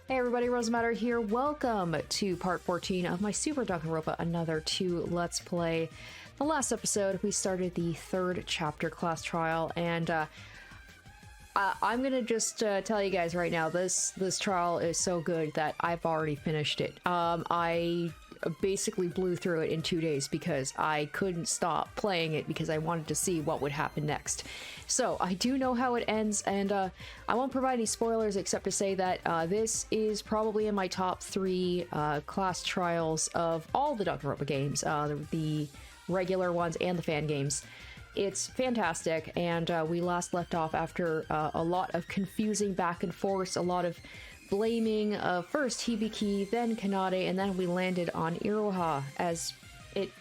Hey everybody, Rosematter here. Welcome to part 14 of my Super Danganronpa Another 2 Let's Play. The last episode, we started the third chapter class trial, and I'm gonna just tell you guys right now, this trial is so good that I've already finished it. I basically blew through it in 2 days because I couldn't stop playing it because I wanted to see what would happen next. So I do know how it ends, and I won't provide any spoilers except to say that this is probably in my top 3 class trials of all the Danganronpa games, the regular ones and the fan games. It's fantastic, and we last left off after a lot of confusing back and forth, a lot of blaming first Hibiki, then Kanade, and then we landed on Iroha as it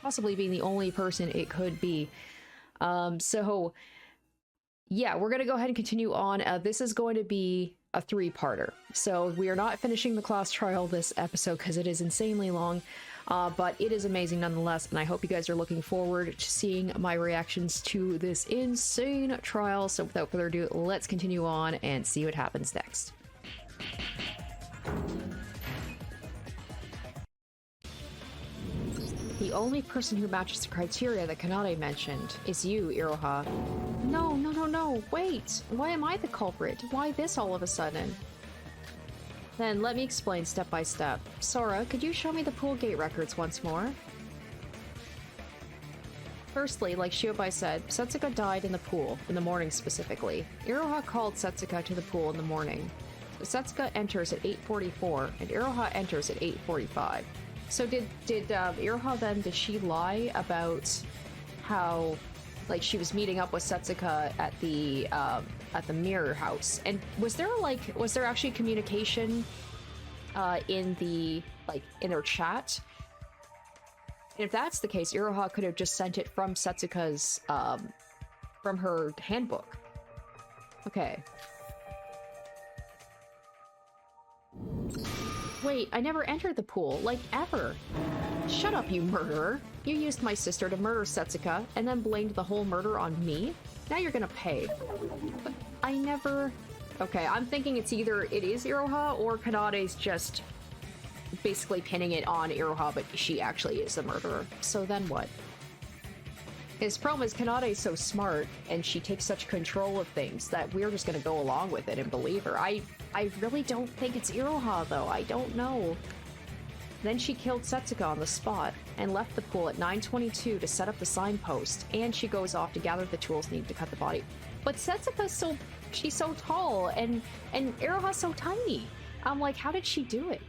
possibly being the only person it could be. So yeah, we're gonna go ahead and continue on. This is going to be a 3-parter, so we are not finishing the class trial this episode because it is insanely long, but it is amazing nonetheless, and I hope you guys are looking forward to seeing my reactions to this insane trial. So without further ado, let's continue on and see what happens next. The only person who matches the criteria that Kanade mentioned is you, Iroha. No, wait! Why am I the culprit? Why this all of a sudden? Then let me explain step by step. Sora, could you show me the pool gate records once more? Firstly, like Shiobai said, Setsuka died in the pool, in the morning specifically. Iroha called Setsuka to the pool in the morning. So Setsuka enters at 8:44, and Iroha enters at 8:45. So did Iroha then, did she lie about how, like, she was meeting up with Setsuka at the mirror house? And was there actually communication in their chat? And if that's the case, Iroha could have just sent it from Setsuka's from her handbook. Okay. Wait, I never entered the pool, like, ever. Shut up, you murderer. You used my sister to murder Setsuka, and then blamed the whole murder on me? Now you're gonna pay. But I never... Okay, I'm thinking it's either it is Iroha, or Kanade's just basically pinning it on Iroha, but she actually is the murderer. So then what? His problem is Kanade's so smart, and she takes such control of things that we're just gonna go along with it and believe her. I really don't think it's Iroha, though. I don't know. Then she killed Setsuka on the spot, and left the pool at 9:22 to set up the signpost, and she goes off to gather the tools needed to cut the body. But Setsuka's she's so tall, and Iroha's so tiny. I'm like, how did she do it?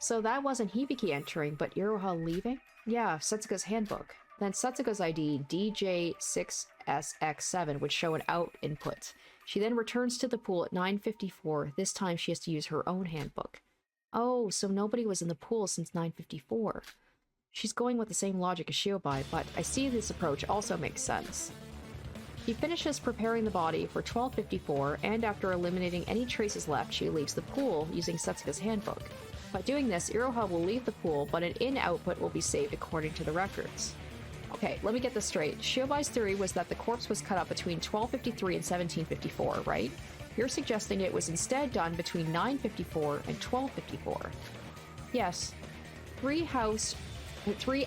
So that wasn't Hibiki entering, but Iroha leaving? Yeah, Setsuka's handbook. Then Setsuka's ID, DJ6SX7, would show an out input. She then returns to the pool at 9:54. This time she has to use her own handbook. Oh, so nobody was in the pool since 9:54. She's going with the same logic as Shiobai, but I see this approach also makes sense. She finishes preparing the body for 12:54, and after eliminating any traces left, she leaves the pool using Setsuka's handbook. By doing this, Iroha will leave the pool, but an in output will be saved according to the records. Okay, let me get this straight. Shiobai's theory was that the corpse was cut up between 12:53 and 17:54, right? You're suggesting it was instead done between 9:54 and 12:54. Yes. 3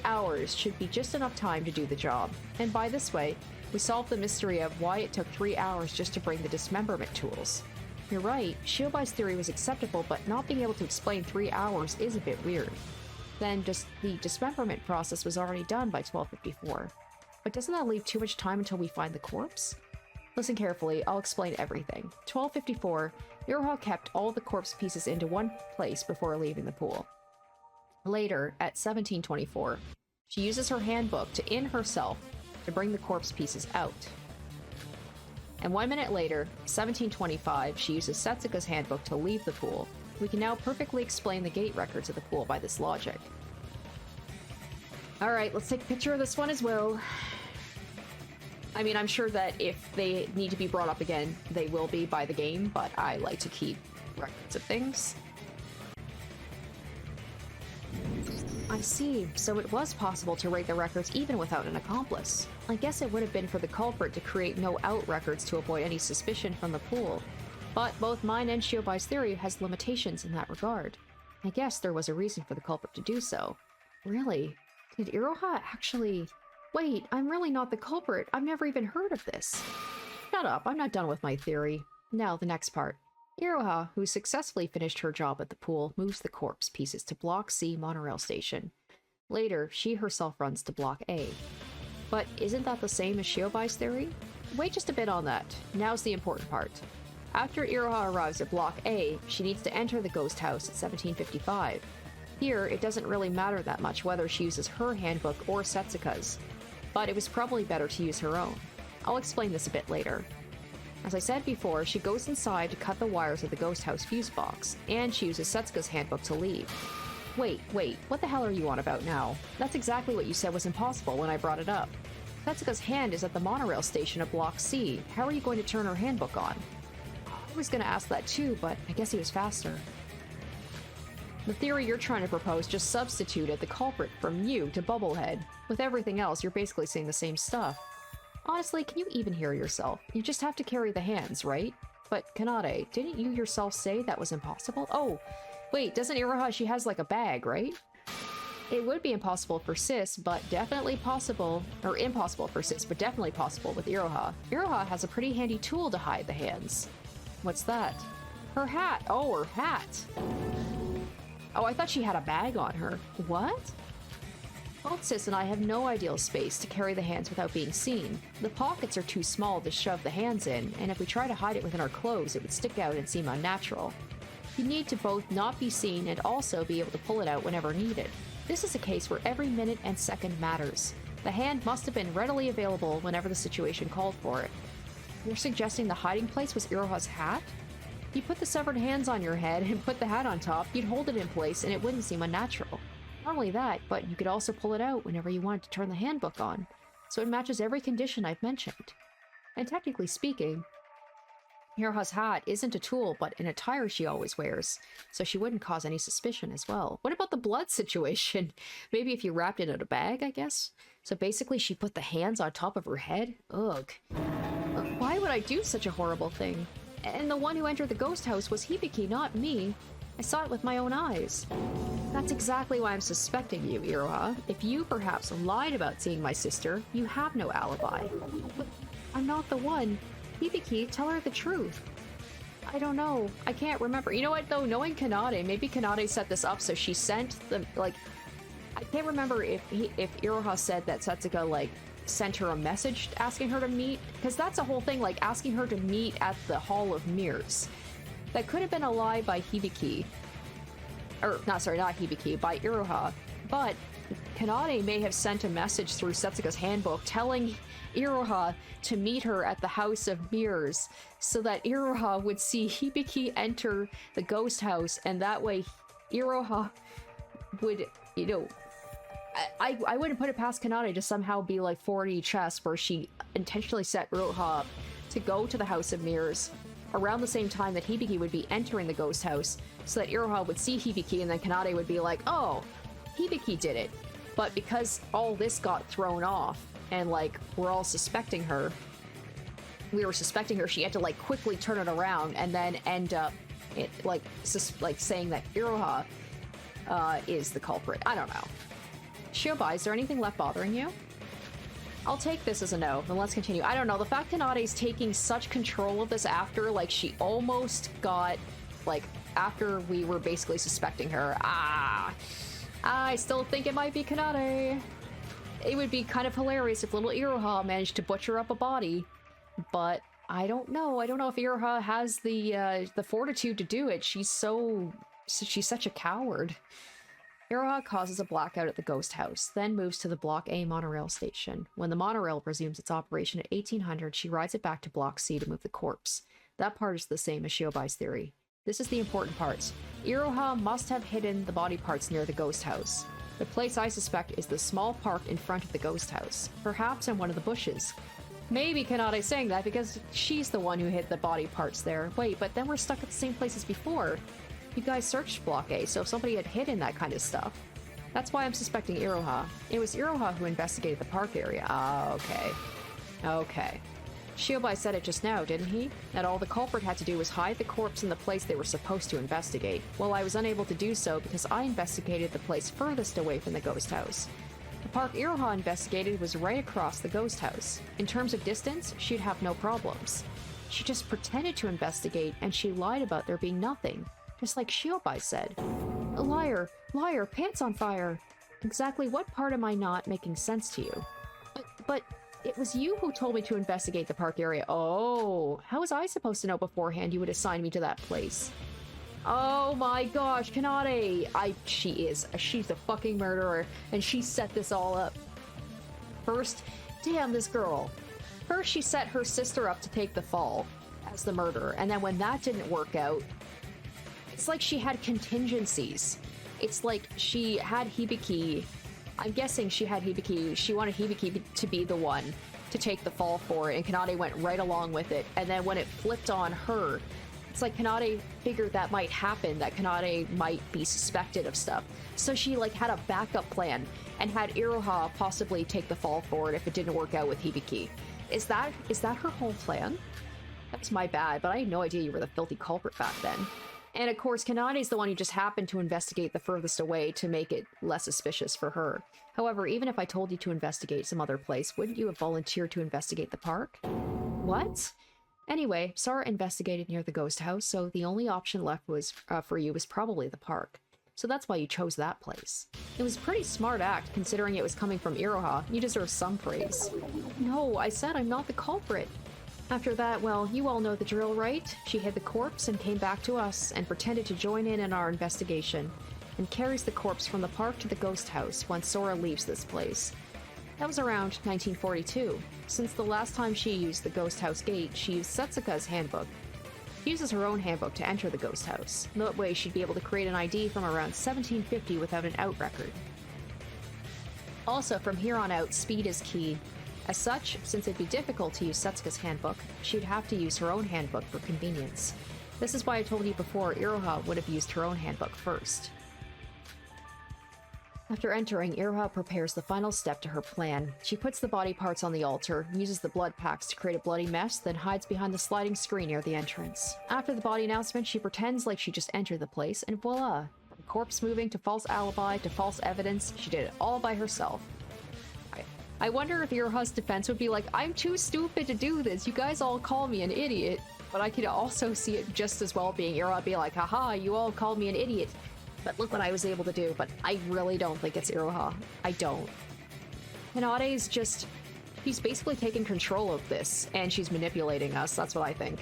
hours should be just enough time to do the job. And by this way, we solve the mystery of why it took 3 hours just to bring the dismemberment tools. You're right, Shiobai's theory was acceptable, but not being able to explain 3 hours is a bit weird. Then just the dismemberment process was already done by 12:54. But doesn't that leave too much time until we find the corpse? Listen carefully, I'll explain everything. 12:54, Iroha kept all the corpse pieces into one place before leaving the pool. Later, at 17:24, she uses her handbook to in herself to bring the corpse pieces out. And 1 minute later, 17:25, she uses Setsuka's handbook to leave the pool. We can now perfectly explain the gate records of the pool by this logic. Alright, let's take a picture of this one as well. I mean, I'm sure that if they need to be brought up again, they will be by the game, but I like to keep records of things. I see. So it was possible to raid the records even without an accomplice. I guess it would have been for the culprit to create no out records to avoid any suspicion from the pool. But both mine and Shiobai's theory has limitations in that regard. I guess there was a reason for the culprit to do so. Really? Did Iroha actually... Wait, I'm really not the culprit. I've never even heard of this. Shut up, I'm not done with my theory. Now, the next part. Iroha, who successfully finished her job at the pool, moves the corpse pieces to Block C monorail station. Later, she herself runs to Block A. But isn't that the same as Shiobai's theory? Wait just a bit on that. Now's the important part. After Iroha arrives at Block A, she needs to enter the ghost house at 1755. Here, it doesn't really matter that much whether she uses her handbook or Setsuka's, but it was probably better to use her own. I'll explain this a bit later. As I said before, she goes inside to cut the wires of the ghost house fuse box, and she uses Setsuka's handbook to leave. Wait, what the hell are you on about now? That's exactly what you said was impossible when I brought it up. Setsuka's hand is at the monorail station at Block C. How are you going to turn her handbook on? I was going to ask that too, but I guess he was faster. The theory you're trying to propose just substituted the culprit from you to Bubblehead. With everything else, you're basically saying the same stuff. Honestly, can you even hear yourself? You just have to carry the hands, right? But Kanade, didn't you yourself say that was impossible? Oh, wait, doesn't Iroha, she has like a bag, right? It would be impossible for Sis, but definitely possible, or impossible for Sis, but definitely possible with Iroha. Iroha has a pretty handy tool to hide the hands. What's that? Her hat! Oh, her hat! Oh, I thought she had a bag on her. What? Both Sis and I have no ideal space to carry the hands without being seen. The pockets are too small to shove the hands in, and if we try to hide it within our clothes, it would stick out and seem unnatural. You need to both not be seen and also be able to pull it out whenever needed. This is a case where every minute and second matters. The hand must have been readily available whenever the situation called for it. You're suggesting the hiding place was Iroha's hat? You put the severed hands on your head and put the hat on top, you'd hold it in place and it wouldn't seem unnatural. Not only that, but you could also pull it out whenever you wanted to turn the handbook on, so it matches every condition I've mentioned. And technically speaking, Iroha's hat isn't a tool, but an attire she always wears, so she wouldn't cause any suspicion as well. What about the blood situation? Maybe if you wrapped it in a bag, I guess? So basically she put the hands on top of her head? Ugh. Why would I do such a horrible thing? And the one who entered the ghost house was Hibiki, not me. I saw it with my own eyes. That's exactly why I'm suspecting you, Iroha. If you perhaps lied about seeing my sister, you have no alibi. But I'm not the one. Hibiki, tell her the truth. I don't know. I can't remember. You know what, though? Knowing Kanade, maybe Kanade set this up so she sent the, like... I can't remember if Iroha said that Setsuka, like, sent her a message asking her to meet, because that's a whole thing, like asking her to meet at the Hall of Mirrors. That could have been a lie by Hibiki. Or, not Hibiki, by Iroha. But Kanade may have sent a message through Setsuka's handbook telling Iroha to meet her at the House of Mirrors so that Iroha would see Hibiki enter the ghost house, and that way Iroha would, you know, I wouldn't put it past Kanade to somehow be like 4D chess where she intentionally set Iroha up to go to the House of Mirrors around the same time that Hibiki would be entering the ghost house, so that Iroha would see Hibiki and then Kanade would be like, oh, Hibiki did it. But because all this got thrown off and like we're all suspecting her, she had to like quickly turn it around and then end up saying that Iroha is the culprit. I don't know. Shiobai, is there anything left bothering you? I'll take this as a no, then let's continue. I don't know, the fact Kanade's taking such control of this after, like, she almost got, like, after we were basically suspecting her. I still think it might be Kanade. It would be kind of hilarious if little Iroha managed to butcher up a body, but I don't know. I don't know if Iroha has the fortitude to do it. She's such a coward. Iroha causes a blackout at the ghost house, then moves to the Block A monorail station. When the monorail resumes its operation at 1800, she rides it back to Block C to move the corpse. That part is the same as Shiobai's theory. This is the important part. Iroha must have hidden the body parts near the ghost house. The place I suspect is the small park in front of the ghost house, perhaps in one of the bushes. Maybe Kanade's saying that because she's the one who hid the body parts there. Wait, but then we're stuck at the same place as before. You guys searched Block A, so if somebody had hidden that kind of stuff. That's why I'm suspecting Iroha. It was Iroha who investigated the park area. Ah, okay. Okay. Shiobai said it just now, didn't he? That all the culprit had to do was hide the corpse in the place they were supposed to investigate. Well, I was unable to do so because I investigated the place furthest away from the ghost house. The park Iroha investigated was right across the ghost house. In terms of distance, she'd have no problems. She just pretended to investigate, and she lied about there being nothing, just like Shiobai said. A liar! Liar! Pants on fire! Exactly what part am I not making sense to you? But it was you who told me to investigate the park area. Oh, how was I supposed to know beforehand you would assign me to that place? Oh my gosh, Kanade! She's a fucking murderer, and she set this all up. First, damn this girl. First, she set her sister up to take the fall as the murderer, and then when that didn't work out, it's like she had contingencies. It's like she had Hibiki. I'm guessing she had Hibiki. She wanted Hibiki to be the one to take the fall for it, and Kanade went right along with it. And then when it flipped on her, it's like Kanade figured that might happen, that Kanade might be suspected of stuff. So she like had a backup plan and had Iroha possibly take the fall for it if it didn't work out with Hibiki. Is that her whole plan? That's my bad, but I had no idea you were the filthy culprit back then. And of course, Kanade's the one who just happened to investigate the furthest away to make it less suspicious for her. However, even if I told you to investigate some other place, wouldn't you have volunteered to investigate the park? What? Anyway, Sora investigated near the ghost house, so the only option left was for you was probably the park. So that's why you chose that place. It was a pretty smart act, considering it was coming from Iroha. You deserve some praise. No, I said I'm not the culprit. After that, well, you all know the drill, right? She hid the corpse and came back to us and pretended to join in our investigation, and carries the corpse from the park to the ghost house once Sora leaves this place. That was around 1942. Since the last time she used the ghost house gate, she used Setsuka's handbook. She uses her own handbook to enter the ghost house. That way she'd be able to create an ID from around 1750 without an out record. Also, from here on out, speed is key. As such, since it'd be difficult to use Setsuka's handbook, she'd have to use her own handbook for convenience. This is why I told you before Iroha would have used her own handbook first. After entering, Iroha prepares the final step to her plan. She puts the body parts on the altar, uses the blood packs to create a bloody mess, then hides behind the sliding screen near the entrance. After the body announcement, she pretends like she just entered the place, and voila! From corpse moving to false alibi to false evidence, she did it all by herself. I wonder if Iroha's defense would be like, I'm too stupid to do this, you guys all call me an idiot. But I could also see it just as well being Iroha be like, haha, you all called me an idiot. But look what I was able to do. But I really don't think it's Iroha. I don't. Kanade's just... She's basically taking control of this, and she's manipulating us. That's what I think.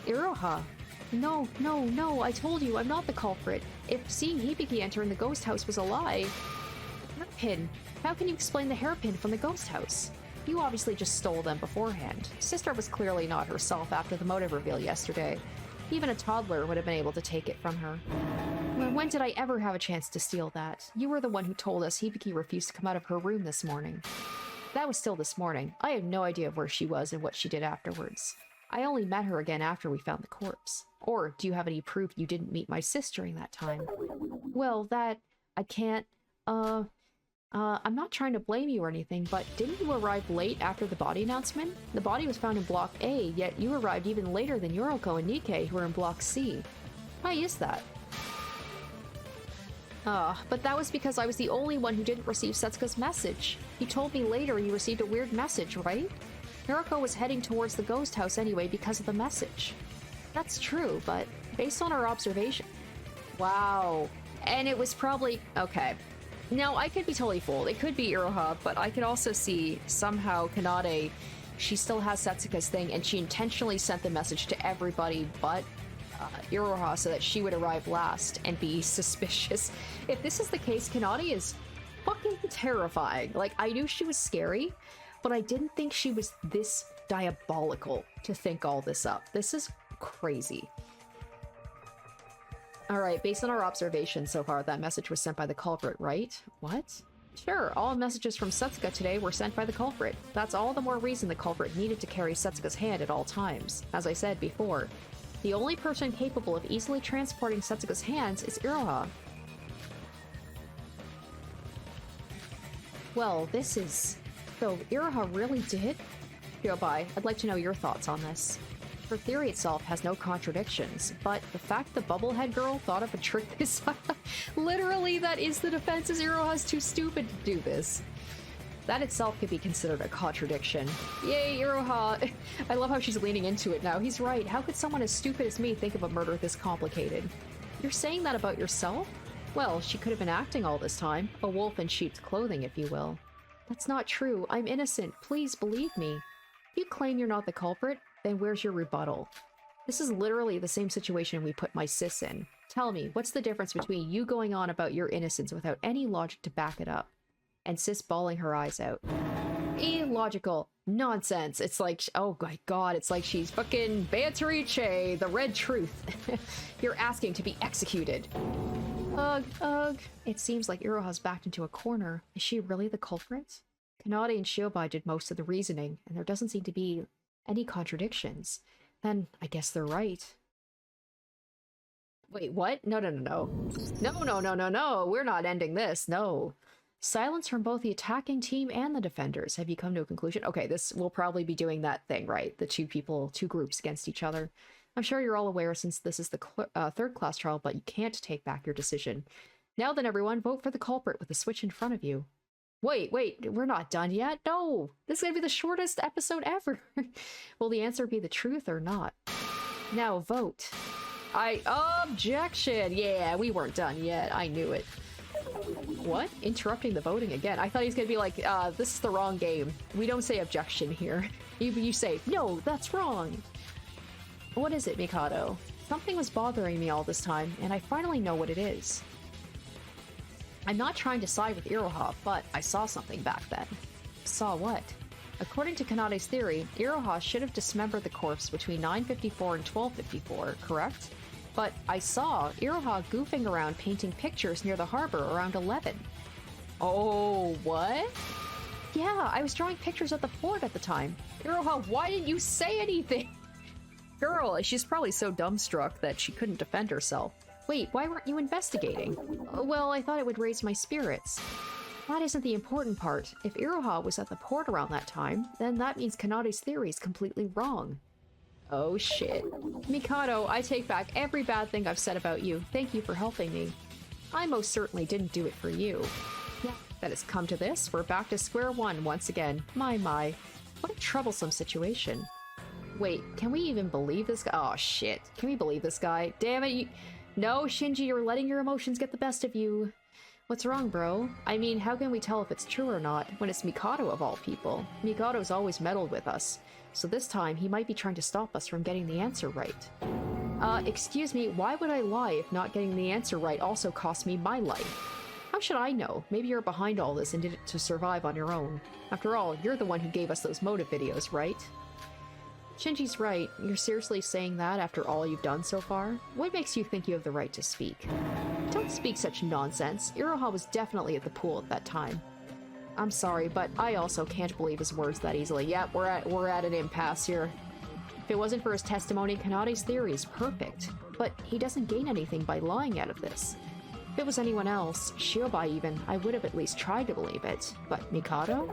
Iroha. No, no, no, I told you, I'm not the culprit. If seeing Hibiki enter in the ghost house was a lie... Hairpin. How can you explain the hairpin from the ghost house? You obviously just stole them beforehand. Sister was clearly not herself after the motive reveal yesterday. Even a toddler would have been able to take it from her. When did I ever have a chance to steal that? You were the one who told us Hibiki refused to come out of her room this morning. That was still this morning. I have no idea of where she was and what she did afterwards. I only met her again after we found the corpse. Or do you have any proof you didn't meet my sis during that time? Well, that... I can't... I'm not trying to blame you or anything, but didn't you arrive late after the body announcement? The body was found in Block A, yet you arrived even later than Yoriko and Nikkei, who are in Block C. Why is that? But that was because I was the only one who didn't receive Setsuka's message. You told me later you received a weird message, right? Yoriko was heading towards the ghost house anyway because of the message. That's true, but based on our observation... Wow. And it was probably... Okay. Now, I could be totally fooled. It could be Iroha, but I could also see somehow Kanade, she still has Setsuka's thing, and she intentionally sent the message to everybody but Iroha so that she would arrive last and be suspicious. If this is the case, Kanade is fucking terrifying. Like, I knew she was scary, but I didn't think she was this diabolical to think all this up. This is crazy. Alright, based on our observations so far, that message was sent by the culprit, right? What? Sure, all messages from Setsuka today were sent by the culprit. That's all the more reason the culprit needed to carry Setsuka's hand at all times. As I said before, the only person capable of easily transporting Setsuka's hands is Iroha. Well, this is... So, Iroha really did? Shiobai, I'd like to know your thoughts on this. Her theory itself has no contradictions, but the fact the bubblehead girl thought of a trick this literally, that is the defense, is Iroha's too stupid to do this. That itself could be considered a contradiction. Yay, Iroha! I love how she's leaning into it now. He's right. How could someone as stupid as me think of a murder this complicated? You're saying that about yourself? Well, she could have been acting all this time. A wolf in sheep's clothing, if you will. That's not true. I'm innocent. Please believe me. If you claim you're not the culprit, then where's your rebuttal? This is literally the same situation we put my sis in. Tell me, what's the difference between you going on about your innocence without any logic to back it up, and sis bawling her eyes out? Illogical nonsense. It's like, oh my god, it's like she's fucking Beatrice, the red truth. You're asking to be executed. Ugh, ugh. It seems like Iroha's backed into a corner. Is she really the culprit? Kanade and Shiobai did most of the reasoning, and there doesn't seem to be any contradictions. Then I guess they're right. Wait, what? No, no, no, no. No, no, no, no, no. We're not ending this. No. Silence from both the attacking team and the defenders. Have you come to a conclusion? Okay, this will probably be doing that thing, right? The two groups against each other. I'm sure you're all aware since this is the third class trial, but you can't take back your decision. Now then, everyone, vote for the culprit with the switch in front of you. Wait, we're not done yet? No! This is gonna be the shortest episode ever! Will the answer be the truth or not? Now vote. Objection! Yeah, we weren't done yet. I knew it. What? Interrupting the voting again? I thought he was gonna be like, this is the wrong game. We don't say objection here. You say, no, that's wrong! What is it, Mikado? Something was bothering me all this time, and I finally know what it is. I'm not trying to side with Iroha, but I saw something back then. Saw what? According to Kanade's theory, Iroha should have dismembered the corpse between 9:54 and 12:54, correct? But I saw Iroha goofing around painting pictures near the harbor around 11. Oh, what? Yeah, I was drawing pictures at the port at the time. Iroha, why didn't you say anything? Girl, she's probably so dumbstruck that she couldn't defend herself. Wait, why weren't you investigating? Well, I thought it would raise my spirits. That isn't the important part. If Iroha was at the port around that time, then that means Kanade's theory is completely wrong. Oh shit. Mikado, I take back every bad thing I've said about you. Thank you for helping me. I most certainly didn't do it for you. Yeah, that has come to this. We're back to square one once again. My. What a troublesome situation. Wait, can we even believe this guy? Oh shit. Can we believe this guy? Damn it, No, Shinji, you're letting your emotions get the best of you. What's wrong, bro? I mean, how can we tell if it's true or not when it's Mikado of all people? Mikado's always meddled with us, so this time he might be trying to stop us from getting the answer right. Excuse me, why would I lie if not getting the answer right also cost me my life? How should I know? Maybe you're behind all this and did it to survive on your own. After all, you're the one who gave us those motive videos, right? Shinji's right. You're seriously saying that after all you've done so far? What makes you think you have the right to speak? Don't speak such nonsense. Iroha was definitely at the pool at that time. I'm sorry, but I also can't believe his words that easily. Yep, we're at an impasse here. If it wasn't for his testimony, Kanade's theory is perfect. But he doesn't gain anything by lying out of this. If it was anyone else, Shiobai even, I would have at least tried to believe it. But Mikado?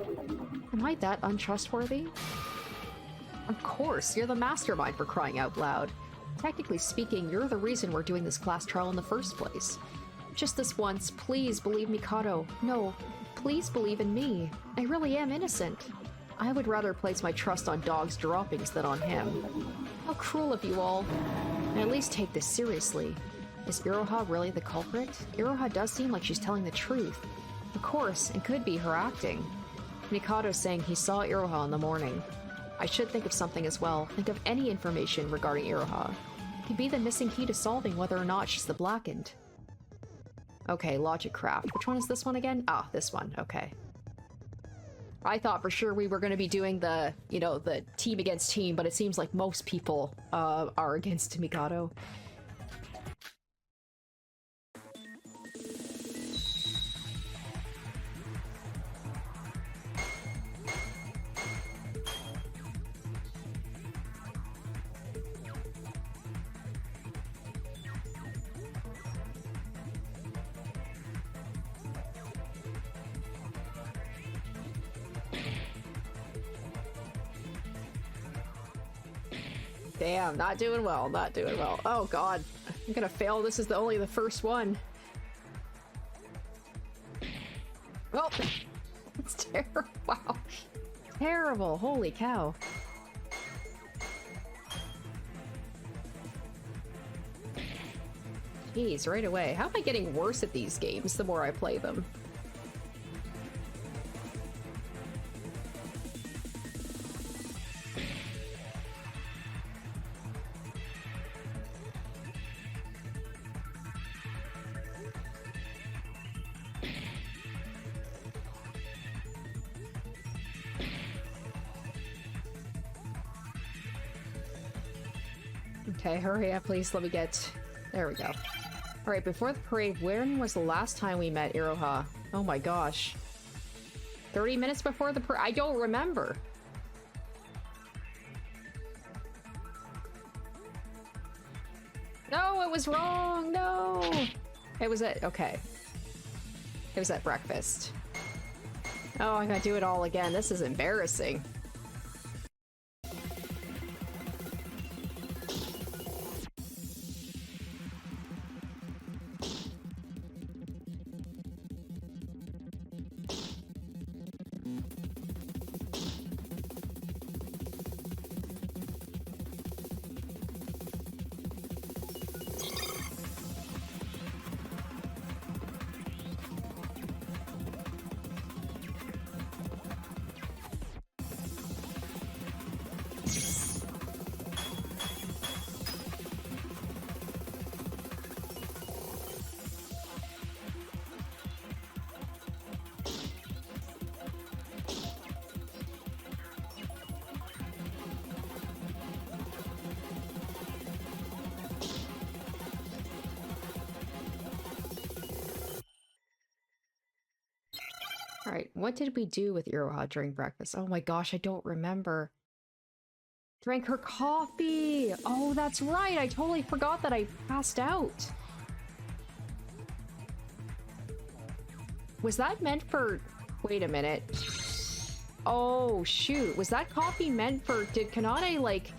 Am I that untrustworthy? Of course, you're the mastermind, for crying out loud. Technically speaking, you're the reason we're doing this class trial in the first place. Just this once, please believe Mikado. No, please believe in me. I really am innocent. I would rather place my trust on dog's droppings than on him. How cruel of you all. And at least take this seriously. Is Iroha really the culprit? Iroha does seem like she's telling the truth. Of course, it could be her acting. Mikado's saying he saw Iroha in the morning. I should think of something as well. Think of any information regarding Iroha. It could be the missing key to solving whether or not she's the Blackened. Okay, Logic Craft. Which one is this one again? Ah, this one. Okay. I thought for sure we were going to be doing the, the team against team, but it seems like most people are against Mikado. Damn, not doing well, not doing well. Oh god, I'm gonna fail. This is only the first one. Oh, it's terrible. Wow. Terrible, holy cow. Jeez, right away. How am I getting worse at these games the more I play them? Okay, hurry up, please. Let me get... There we go. Alright, before the parade, when was the last time we met Iroha? Oh my gosh. 30 minutes before the parade? I don't remember. No, it was wrong! No! It was at... Okay. It was at breakfast. Oh, I gotta do it all again. This is embarrassing. Alright, what did we do with Iroha during breakfast? Oh my gosh, I don't remember. Drank her coffee! Oh, that's right! I totally forgot that I passed out. Was that meant for... Wait a minute. Oh, shoot. Was that coffee meant for... Did Kanade, like...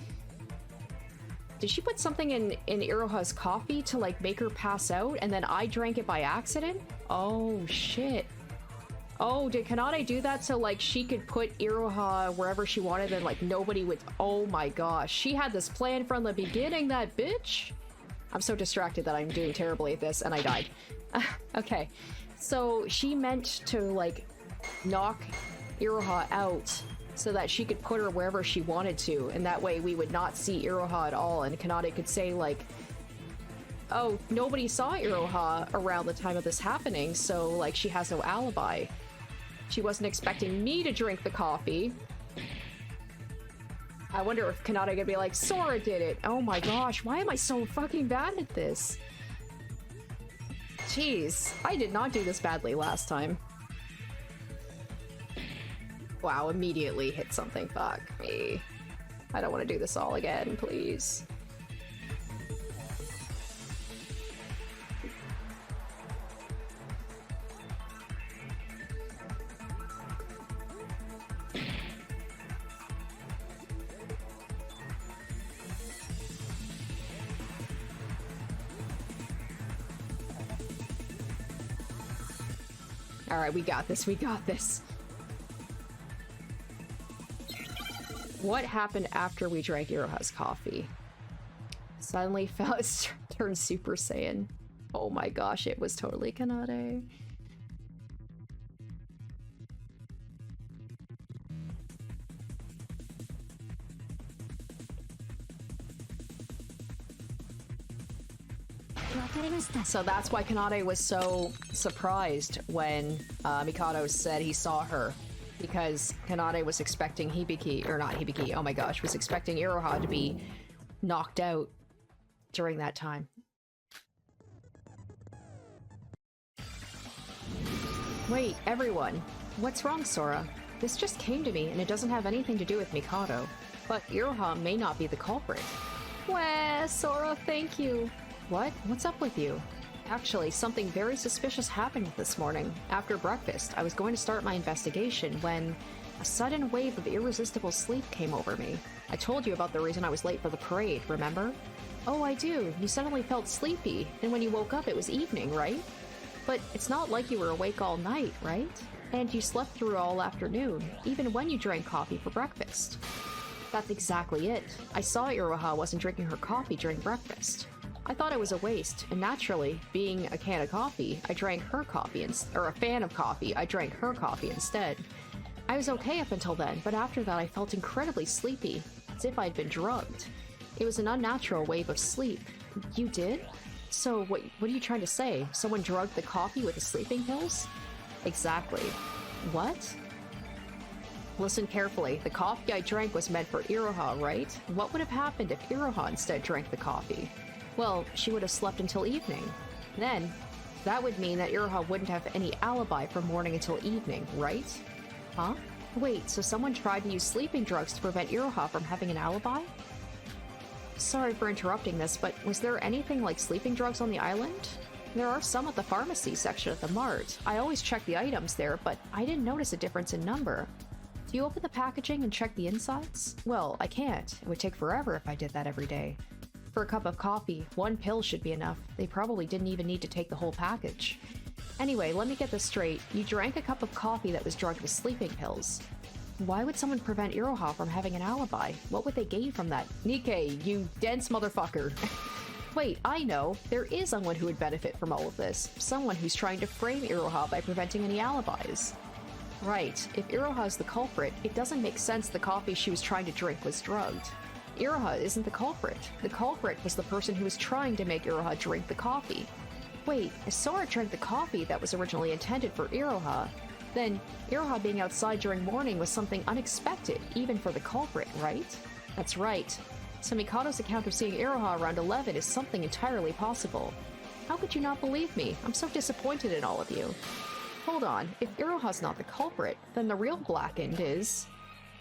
Did she put something in Iroha's coffee to, like, make her pass out, and then I drank it by accident? Oh, shit. Oh, did Kanade do that so, like, she could put Iroha wherever she wanted and, like, nobody would... Oh my gosh. She had this plan from the beginning, that bitch! I'm so distracted that I'm doing terribly at this, and I died. Okay. So, she meant to, like, knock Iroha out so that she could put her wherever she wanted to, and that way we would not see Iroha at all, and Kanade could say, like, oh, nobody saw Iroha around the time of this happening, so, like, she has no alibi. She wasn't expecting me to drink the coffee. I wonder if Kanade could be like, Sora did it! Oh my gosh, why am I so fucking bad at this? Jeez, I did not do this badly last time. Wow, immediately hit something. Fuck me. I don't want to do this all again, please. Alright, we got this, we got this. What happened after we drank Iroha's coffee? Suddenly felt turned Super Saiyan. Oh my gosh, it was totally Kanade. So that's why Kanade was so surprised when Mikado said he saw her. Because Kanade was expecting Hibiki, or not Hibiki, oh my gosh, was expecting Iroha to be knocked out during that time. Wait, everyone. What's wrong, Sora? This just came to me, and it doesn't have anything to do with Mikado. But Iroha may not be the culprit. Wah, Sora, thank you. What? What's up with you? Actually, something very suspicious happened this morning. After breakfast, I was going to start my investigation when A sudden wave of irresistible sleep came over me. I told you about the reason I was late for the parade, remember? Oh, I do. You suddenly felt sleepy, and when you woke up it was evening, right? But it's not like you were awake all night, right? And you slept through all afternoon, even when you drank coffee for breakfast. That's exactly it. I saw Iroha wasn't drinking her coffee during breakfast. I thought it was a waste, and naturally, being a can of coffee, I drank her coffee, or a fan of coffee, I drank her coffee instead. I was okay up until then, but after that I felt incredibly sleepy, as if I'd been drugged. It was an unnatural wave of sleep. You did? So what are you trying to say? Someone drugged the coffee with the sleeping pills? Exactly. What? Listen carefully. The coffee I drank was meant for Iroha, right? What would have happened if Iroha instead drank the coffee? Well, she would have slept until evening. Then, that would mean that Iroha wouldn't have any alibi from morning until evening, right? Huh? Wait, so someone tried to use sleeping drugs to prevent Iroha from having an alibi? Sorry for interrupting this, but was there anything like sleeping drugs on the island? There are some at the pharmacy section at the mart. I always check the items there, but I didn't notice a difference in number. Do you open the packaging and check the insides? Well, I can't. It would take forever if I did that every day. For a cup of coffee, 1 pill should be enough. They probably didn't even need to take the whole package. Anyway, let me get this straight. You drank a cup of coffee that was drugged with sleeping pills. Why would someone prevent Iroha from having an alibi? What would they gain from that? Nikkei, you dense motherfucker. Wait, I know. There is someone who would benefit from all of this. Someone who's trying to frame Iroha by preventing any alibis. Right. If Iroha is the culprit, it doesn't make sense the coffee she was trying to drink was drugged. Iroha isn't the culprit. The culprit was the person who was trying to make Iroha drink the coffee. Wait, if Sora drank the coffee that was originally intended for Iroha, then Iroha being outside during morning was something unexpected, even for the culprit, right? That's right. So Mikado's account of seeing Iroha around 11 is something entirely possible. How could you not believe me? I'm so disappointed in all of you. Hold on, if Iroha's not the culprit, then the real Blackened is...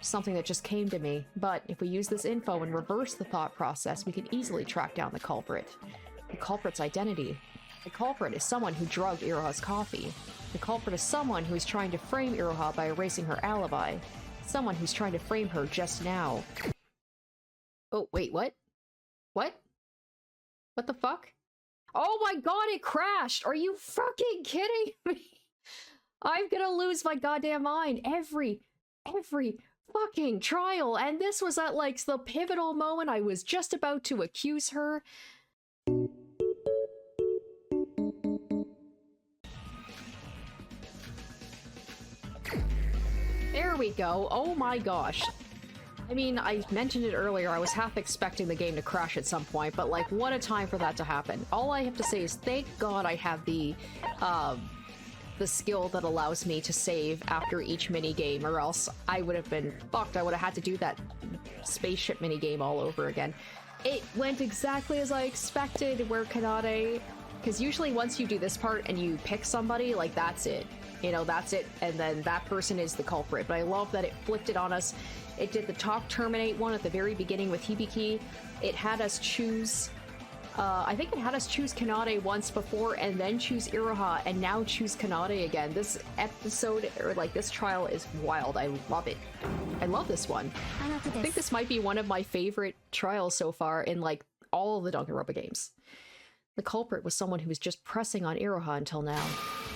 Something that just came to me, but if we use this info and reverse the thought process, we can easily track down the culprit. The culprit's identity. The culprit is someone who drugged Iroha's coffee. The culprit is someone who is trying to frame Iroha by erasing her alibi. Someone who's trying to frame her just now. Oh, wait, what? What? What the fuck? Oh my god, it crashed! Are you fucking kidding me? I'm gonna lose my goddamn mind every fucking trial, and this was at like the pivotal moment I was just about to accuse her. There we go. Oh my gosh. I mean, I mentioned it earlier, I was half expecting the game to crash at some point, but like, what a time for that to happen. All I have to say is thank God I have the skill that allows me to save after each mini-game, or else I would have been fucked. I would have had to do that spaceship mini-game all over again. It went exactly as I expected, where Kanade... Because usually once you do this part and you pick somebody, like, that's it. You know, that's it, and then that person is the culprit. But I love that it flipped it on us. It did the talk terminate one at the very beginning with Hibiki. It had us choose... I think it had us choose Kanade once before and then choose Iroha and now choose Kanade again. This episode, or like this trial, is wild. I love it. I love this one. I think this might be one of my favorite trials so far in like all of the Danganronpa games. The culprit was someone who was just pressing on Iroha until now.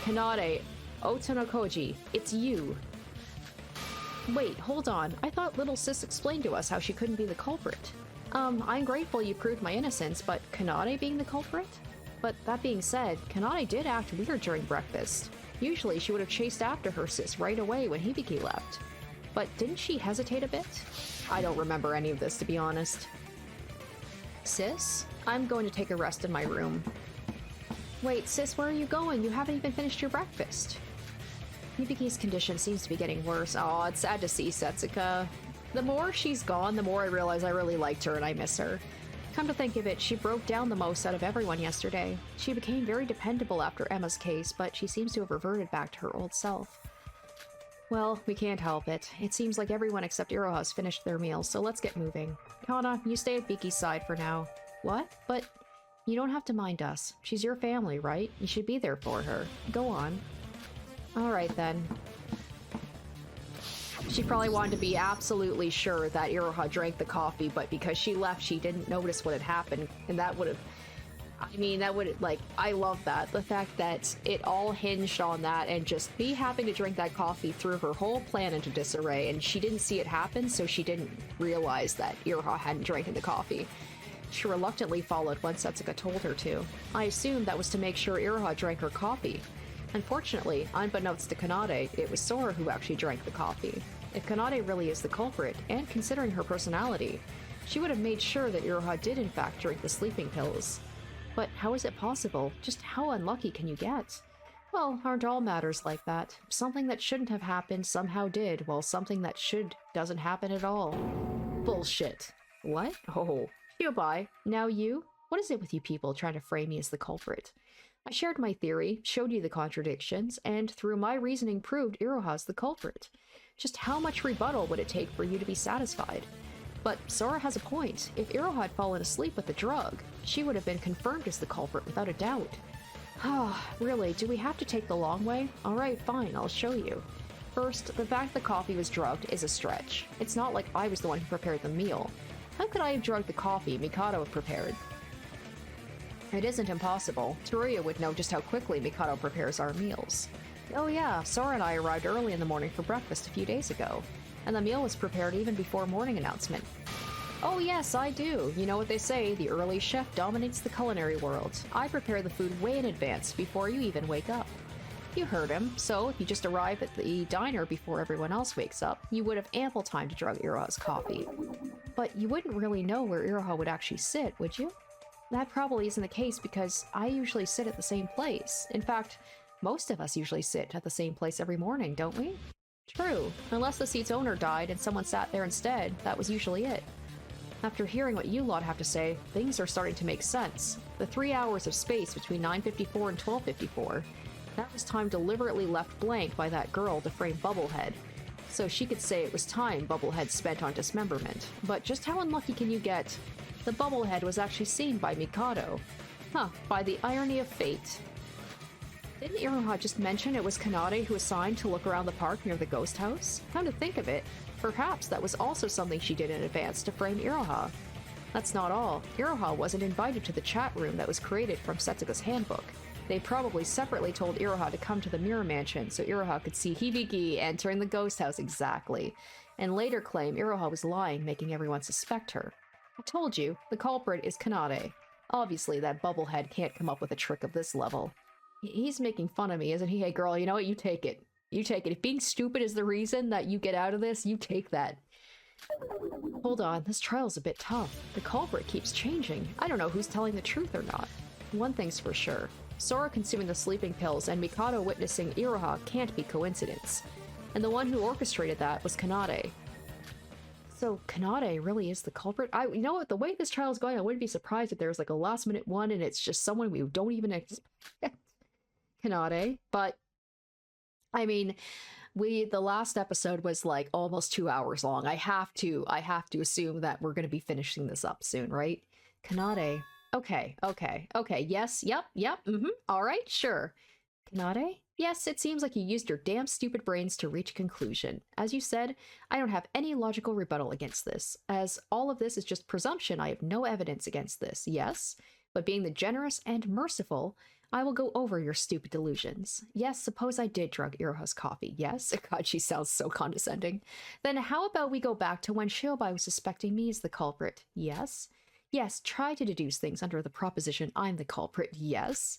Kanade, Otonokoji, it's you. Wait, hold on. I thought little sis explained to us how she couldn't be the culprit. I'm grateful you proved my innocence, but Kanade being the culprit? But that being said, Kanade did act weird during breakfast. Usually she would have chased after her sis right away when Hibiki left. But didn't she hesitate a bit? I don't remember any of this, to be honest. Sis? I'm going to take a rest in my room. Wait, sis, where are you going? You haven't even finished your breakfast. Hibiki's condition seems to be getting worse. Aw, it's sad to see Setsuka. The more she's gone, the more I realize I really liked her and I miss her. Come to think of it, she broke down the most out of everyone yesterday. She became very dependable after Emma's case, but she seems to have reverted back to her old self. Well, we can't help it. It seems like everyone except Iroha has finished their meals, so let's get moving. Kana, you stay at Biki's side for now. What? But you don't have to mind us. She's your family, right? You should be there for her. Go on. Alright then. She probably wanted to be absolutely sure that Iroha drank the coffee, but because she left, she didn't notice what had happened, and that would have... I mean, that would, like, I love that. The fact that it all hinged on that, and just me having to drink that coffee threw her whole plan into disarray, and she didn't see it happen, so she didn't realize that Iroha hadn't drank the coffee. She reluctantly followed when Setsuka told her to. I assumed that was to make sure Iroha drank her coffee. Unfortunately, unbeknownst to Kanade, it was Sora who actually drank the coffee. If Kanade really is the culprit, and considering her personality, she would have made sure that Iroha did in fact drink the sleeping pills. But how is it possible? Just how unlucky can you get? Well, aren't all matters like that? Something that shouldn't have happened somehow did, while something that should doesn't happen at all. Bullshit. What? Oh. Goodbye. Now you? What is it with you people trying to frame me as the culprit? I shared my theory, showed you the contradictions, and through my reasoning proved Iroha's the culprit. Just how much rebuttal would it take for you to be satisfied? But Sora has a point. If Iroha had fallen asleep with the drug, she would have been confirmed as the culprit without a doubt. Ah, really, do we have to take the long way? Alright, fine, I'll show you. First, the fact the coffee was drugged is a stretch. It's not like I was the one who prepared the meal. How could I have drugged the coffee Mikado had prepared? It isn't impossible. Teruya would know just how quickly Mikado prepares our meals. Oh yeah, Sora and I arrived early in the morning for breakfast a few days ago, and the meal was prepared even before morning announcement. Oh yes, I do. You know what they say, the early chef dominates the culinary world. I prepare the food way in advance, before you even wake up. You heard him, so if you just arrive at the diner before everyone else wakes up, you would have ample time to drug Iroha's coffee. But you wouldn't really know where Iroha would actually sit, would you? That probably isn't the case because I usually sit at the same place. In fact, most of us usually sit at the same place every morning, don't we? True, unless the seat's owner died and someone sat there instead, that was usually it. After hearing what you lot have to say, things are starting to make sense. The 3 hours of space between 9:54 and 12:54, that was time deliberately left blank by that girl to frame Bubblehead. So she could say it was time Bubblehead spent on dismemberment. But just how unlucky can you get? The Bubblehead was actually seen by Mikado. Huh, by the irony of fate. Didn't Iroha just mention it was Kanade who assigned to look around the park near the ghost house? Come to think of it, perhaps that was also something she did in advance to frame Iroha. That's not all. Iroha wasn't invited to the chat room that was created from Setsuka's handbook. They probably separately told Iroha to come to the Mirror Mansion so Iroha could see Hibiki entering the ghost house exactly, and later claim Iroha was lying, making everyone suspect her. I told you, the culprit is Kanade. Obviously, that Bubblehead can't come up with a trick of this level. He's making fun of me, isn't he? Hey girl, you know what? You take it. You take it. If being stupid is the reason that you get out of this, you take that. Hold on, this trial's a bit tough. The culprit keeps changing. I don't know who's telling the truth or not. One thing's for sure. Sora consuming the sleeping pills and Mikado witnessing Iroha can't be coincidence. And the one who orchestrated that was Kanade. So Kanade really is the culprit? You know what, the way this trial is going, I wouldn't be surprised if there was like a last minute one and it's just someone we don't even expect. Kanade. But, I mean, the last episode was like almost 2 hours long. I have to assume that we're going to be finishing this up soon, right? Kanade. Okay, yes, yep, alright, sure. Kanade? Yes, it seems like you used your damn stupid brains to reach a conclusion. As you said, I don't have any logical rebuttal against this. As all of this is just presumption, I have no evidence against this, yes? But being the generous and merciful, I will go over your stupid delusions. Yes, suppose I did drug Iroha's coffee, yes? God, she sounds so condescending. Then how about we go back to when Shiobai was suspecting me as the culprit, yes? Yes, try to deduce things under the proposition I'm the culprit, yes?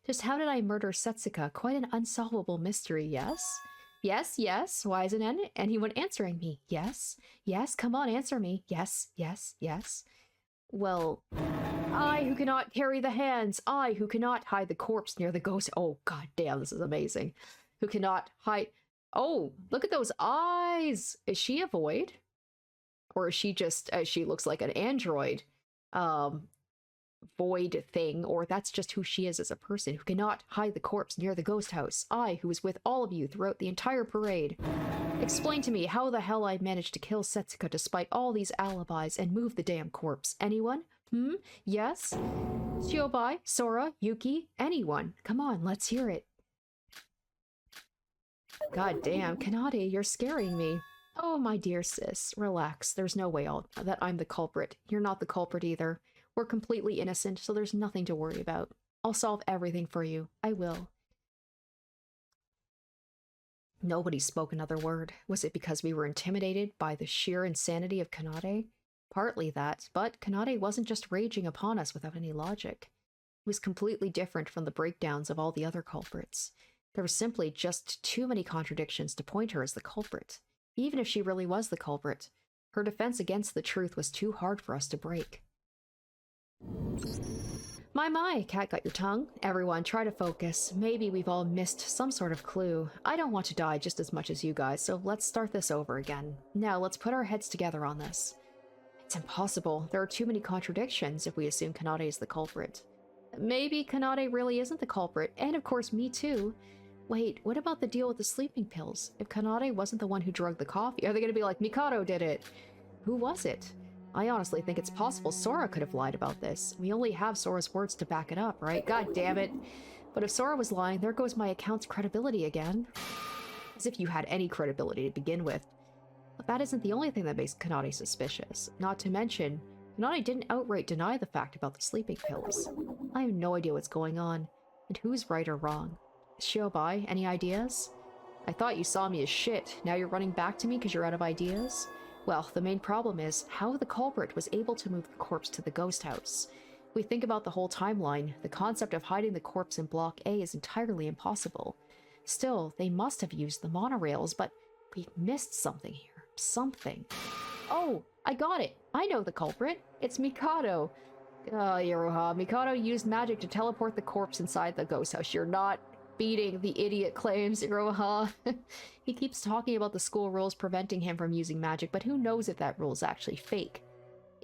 Just how did I murder Setsuka? Quite an unsolvable mystery, yes? Yes, why isn't anyone answering me? Yes, come on, answer me. Yes. Well, I who cannot carry the hands, I who cannot hide the corpse near the ghost. Oh, god damn, this is amazing. Who cannot hide. Oh, look at those eyes. Is she a void? Or is she just, she looks like an android? Void thing, or that's just who she is as a person, who cannot hide the corpse near the ghost house. I, who was with all of you throughout the entire parade. Explain to me how the hell I managed to kill Setsuka despite all these alibis and move the damn corpse. Anyone? Yes? Shiobai, Sora, Yuki, anyone. Come on, let's hear it. God damn, Kanade, you're scaring me. Oh, my dear sis, relax. There's no way that I'm the culprit. You're not the culprit either. We're completely innocent, so there's nothing to worry about. I'll solve everything for you. I will. Nobody spoke another word. Was it because we were intimidated by the sheer insanity of Kanade? Partly that, but Kanade wasn't just raging upon us without any logic. It was completely different from the breakdowns of all the other culprits. There were simply just too many contradictions to point her as the culprit. Even if she really was the culprit, her defense against the truth was too hard for us to break. My, cat got your tongue. Everyone, try to focus. Maybe we've all missed some sort of clue. I don't want to die just as much as you guys, so let's start this over again. Now, let's put our heads together on this. It's impossible. There are too many contradictions if we assume Kanade is the culprit. Maybe Kanade really isn't the culprit, and of course me too. Wait, what about the deal with the sleeping pills? If Kanade wasn't the one who drugged the coffee, are they gonna be like, Mikado did it? Who was it? I honestly think it's possible Sora could have lied about this. We only have Sora's words to back it up, right? God damn it. But if Sora was lying, there goes my account's credibility again. As if you had any credibility to begin with. But that isn't the only thing that makes Kanade suspicious. Not to mention, Kanade didn't outright deny the fact about the sleeping pills. I have no idea what's going on, and who's right or wrong. Shiobai, any ideas? I thought you saw me as shit. Now you're running back to me because you're out of ideas? Well, the main problem is how the culprit was able to move the corpse to the ghost house. If we think about the whole timeline, the concept of hiding the corpse in Block A is entirely impossible. Still, they must have used the monorails, but we missed something here. Something. Oh, I got it. I know the culprit. It's Mikado. Iroha, Mikado used magic to teleport the corpse inside the ghost house. You're not beating the idiot claims, Iroha. He keeps talking about the school rules preventing him from using magic, but who knows if that rule is actually fake?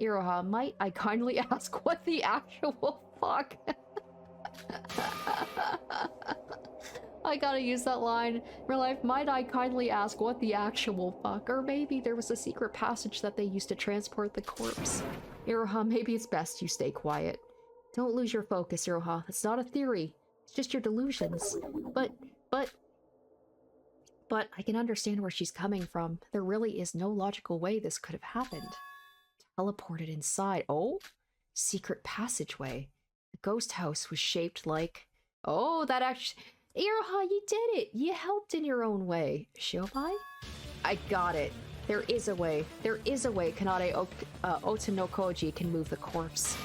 Iroha, might I kindly ask what the actual fuck? I gotta use that line. Real life, might I kindly ask what the actual fuck? Or maybe there was a secret passage that they used to transport the corpse. Iroha, maybe it's best you stay quiet. Don't lose your focus, Iroha. It's not a theory. It's just your delusions. But I can understand where she's coming from. There really is no logical way this could have happened. Teleported inside. Oh? Secret passageway. The ghost house was shaped like... Oh, that actually... Iroha, you did it! You helped in your own way. Shiobai? I got it. There is a way. There is a way Kanade Otanokoji can move the corpse.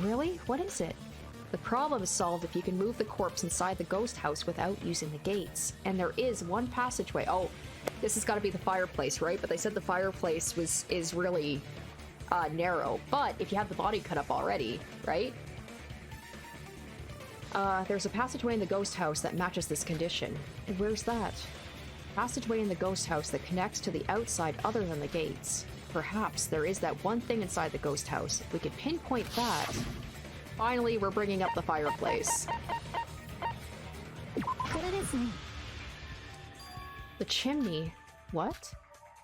Really? What is it? The problem is solved if you can move the corpse inside the ghost house without using the gates. And there is one passageway. Oh, this has got to be the fireplace, right? But they said the fireplace is really narrow. But if you have the body cut up already, right? There's a passageway in the ghost house that matches this condition. And where's that? Passageway in the ghost house that connects to the outside other than the gates. Perhaps there is that one thing inside the ghost house. If we could pinpoint that... Finally, we're bringing up the fireplace. The chimney? What?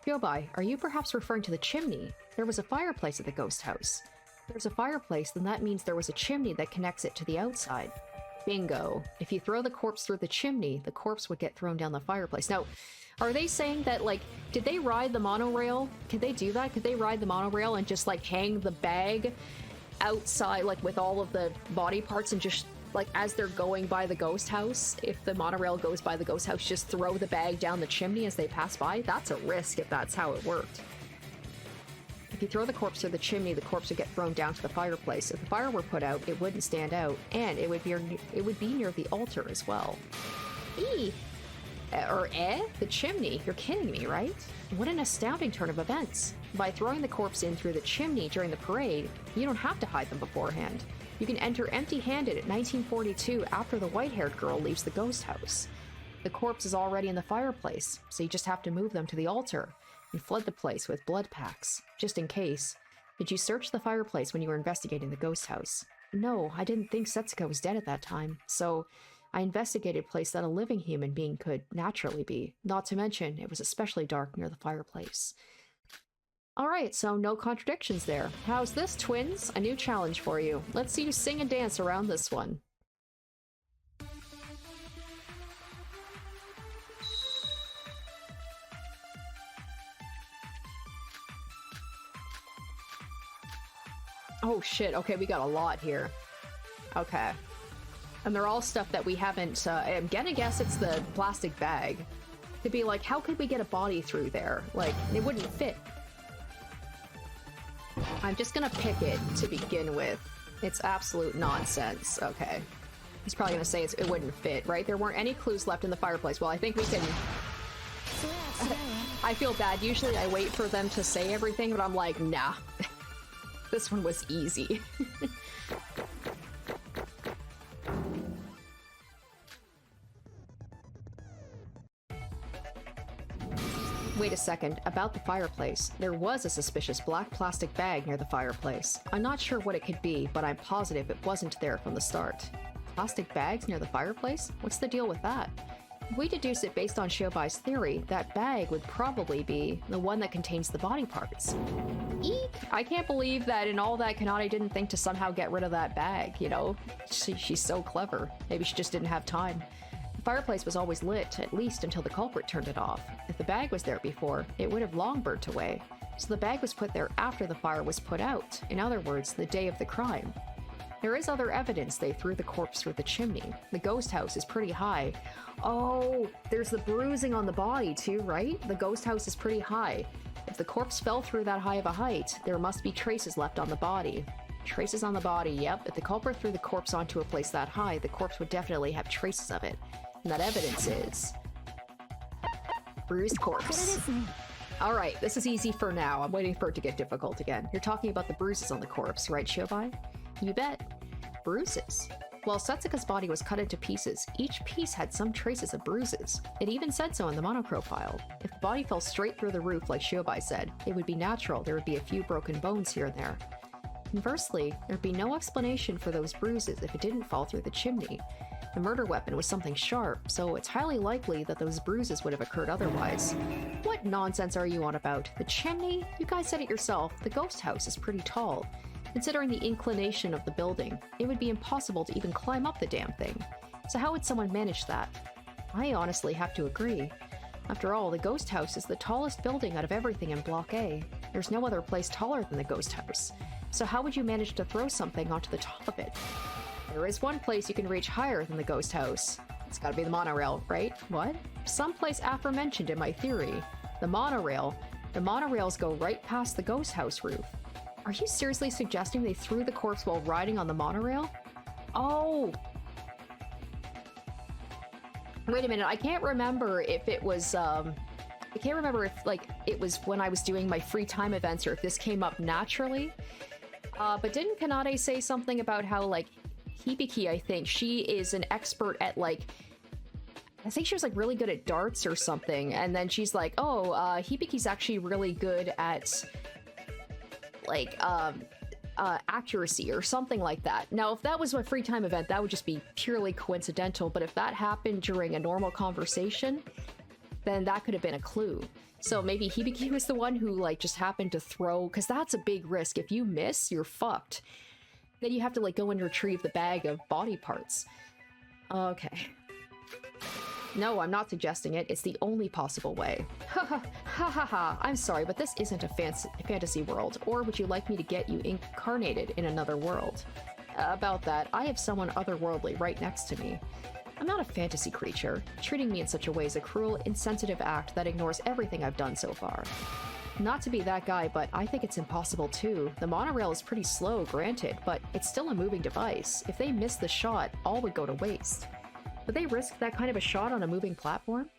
Shiobai, are you perhaps referring to the chimney? There was a fireplace at the ghost house. If there's a fireplace, then that means there was a chimney that connects it to the outside. Bingo. If you throw the corpse through the chimney, the corpse would get thrown down the fireplace. Now, are they saying that, like, did they ride the monorail? Could they do that? Could they ride the monorail and just, like, hang the bag outside, like, with all of the body parts and just, like, as they're going by the ghost house, if the monorail goes by the ghost house, just throw the bag down the chimney as they pass by? That's a risk if that's how it worked. If you throw the corpse through the chimney, the corpse would get thrown down to the fireplace. If the fire were put out, it wouldn't stand out, and it would be near the altar as well. The chimney? You're kidding me, right? What an astounding turn of events. By throwing the corpse in through the chimney during the parade, you don't have to hide them beforehand. You can enter empty-handed at 1942 after the white-haired girl leaves the ghost house. The corpse is already in the fireplace, so you just have to move them to the altar and flood the place with blood packs, just in case. Did you search the fireplace when you were investigating the ghost house? No, I didn't think Setsuko was dead at that time, so I investigated a place that a living human being could naturally be. Not to mention, it was especially dark near the fireplace. Alright, so no contradictions there. How's this, twins? A new challenge for you. Let's see you sing and dance around this one. Oh shit, okay, we got a lot here. Okay. And they're all stuff that we haven't, I'm gonna guess it's the plastic bag. To be like, how could we get a body through there? Like, it wouldn't fit. I'm just gonna pick it to begin with. It's absolute nonsense. Okay. He's probably gonna say it wouldn't fit, right? There weren't any clues left in the fireplace. Well, I think we can... I feel bad. Usually I wait for them to say everything, but I'm like, nah. This one was easy. Wait a second, about the fireplace. There was a suspicious black plastic bag near the fireplace. I'm not sure what it could be, but I'm positive it wasn't there from the start. Plastic bags near the fireplace? What's the deal with that? If we deduce it based on Shiobai's theory, that bag would probably be the one that contains the body parts. Eek! I can't believe that in all that Kanade didn't think to somehow get rid of that bag, you know? She's so clever. Maybe she just didn't have time. The fireplace was always lit, at least until the culprit turned it off. If the bag was there before, it would have long burnt away. So the bag was put there after the fire was put out. In other words, the day of the crime. There is other evidence they threw the corpse through the chimney. The ghost house is pretty high. Oh, there's the bruising on the body too, right? The ghost house is pretty high. If the corpse fell through that high of a height, there must be traces left on the body. Traces on the body, yep. If the culprit threw the corpse onto a place that high, the corpse would definitely have traces of it. And that evidence is... bruised corpse. Alright, this is easy for now. I'm waiting for it to get difficult again. You're talking about the bruises on the corpse, right, Shiobai? You bet. Bruises. While Setsuka's body was cut into pieces, each piece had some traces of bruises. It even said so in the Monocrow file. If the body fell straight through the roof like Shiobai said, it would be natural there would be a few broken bones here and there. Conversely, there'd be no explanation for those bruises if it didn't fall through the chimney. The murder weapon was something sharp, so it's highly likely that those bruises would have occurred otherwise. What nonsense are you on about? The chimney? You guys said it yourself. The ghost house is pretty tall. Considering the inclination of the building, it would be impossible to even climb up the damn thing. So how would someone manage that? I honestly have to agree. After all, the ghost house is the tallest building out of everything in Block A. There's no other place taller than the ghost house. So how would you manage to throw something onto the top of it? There is one place you can reach higher than the ghost house. It's gotta be the monorail, right? What? Someplace aforementioned in my theory. The monorail. The monorails go right past the ghost house roof. Are you seriously suggesting they threw the corpse while riding on the monorail? Oh! Wait a minute, I can't remember if it was, I can't remember if, like, it was when I was doing my free time events or if this came up naturally. But didn't Kanade say something about how, like, Hibiki, I think, she is an expert at, like, I think she was, like, really good at darts or something, and then she's like, oh, Hibiki's actually really good at, like, accuracy or something like that. Now, if that was a free time event, that would just be purely coincidental, but if that happened during a normal conversation, then that could have been a clue. So maybe Hibiki was the one who, like, just happened to throw, because that's a big risk. If you miss, you're fucked. Then you have to, like, go and retrieve the bag of body parts. Okay. No, I'm not suggesting it. It's the only possible way. Ha ha ha ha ha. I'm sorry, but this isn't a fantasy world. Or would you like me to get you incarnated in another world? About that, I have someone otherworldly right next to me. I'm not a fantasy creature. Treating me in such a way is a cruel, insensitive act that ignores everything I've done so far. Not to be that guy, but I think it's impossible too. The monorail is pretty slow, granted, but it's still a moving device. If they miss the shot, all would go to waste. Would they risk that kind of a shot on a moving platform?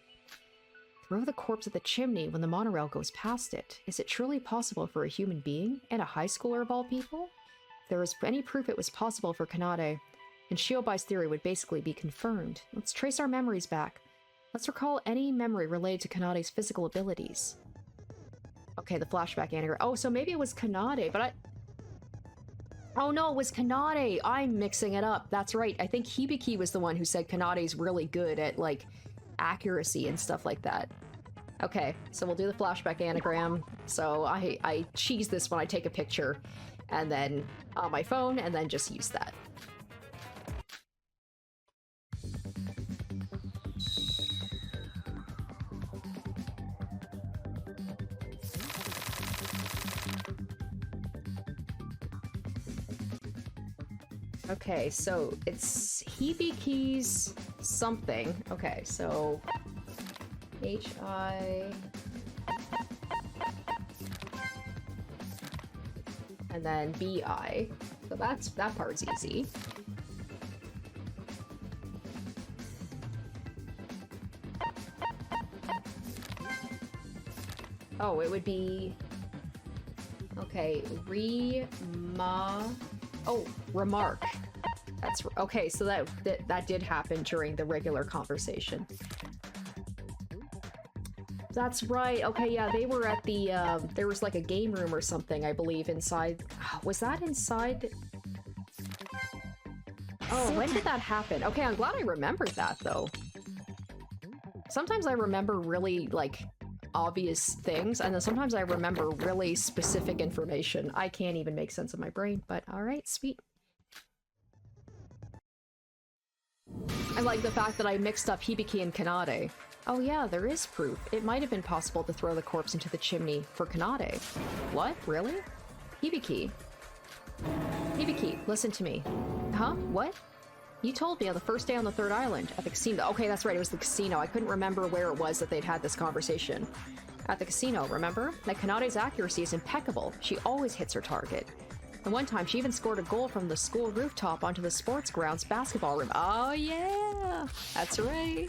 Throw the corpse at the chimney when the monorail goes past it. Is it truly possible for a human being, and a high schooler of all people? If there is any proof it was possible for Kanade, and Shiobai's theory would basically be confirmed. Let's trace our memories back. Let's recall any memory related to Kanade's physical abilities. Okay, the flashback anagram. Oh, so maybe it was Kanade, but oh no, it was Kanade! I'm mixing it up. That's right. I think Hibiki was the one who said Kanade's really good at, like, accuracy and stuff like that. Okay, so we'll do the flashback anagram. So I cheese this when I take a picture, and then on my phone, and then just use that. Okay, so it's Hibiki's something. Okay, so H-I... and then B-I. So that part's easy. Oh, it would be... Okay, Oh, remark. That's... Okay, so that did happen during the regular conversation. That's right. Okay, yeah, they were at the, there was like a game room or something, I believe, inside... Was that inside? Oh, when did that happen? Okay, I'm glad I remembered that, though. Sometimes I remember really, like, obvious things, and then sometimes I remember really specific information. I can't even make sense of my brain, but alright, sweet. I like the fact that I mixed up Hibiki and Kanade. Oh yeah, there is proof. It might have been possible to throw the corpse into the chimney for Kanade. What? Really? Hibiki. Hibiki, listen to me. Huh? What? You told me on the first day on the third island, at the casino. Okay, that's right, it was the casino. I couldn't remember where it was that they'd had this conversation. At the casino, remember? That Kanade's accuracy is impeccable. She always hits her target. And one time, she even scored a goal from the school rooftop onto the sports grounds basketball room. Oh yeah! That's right.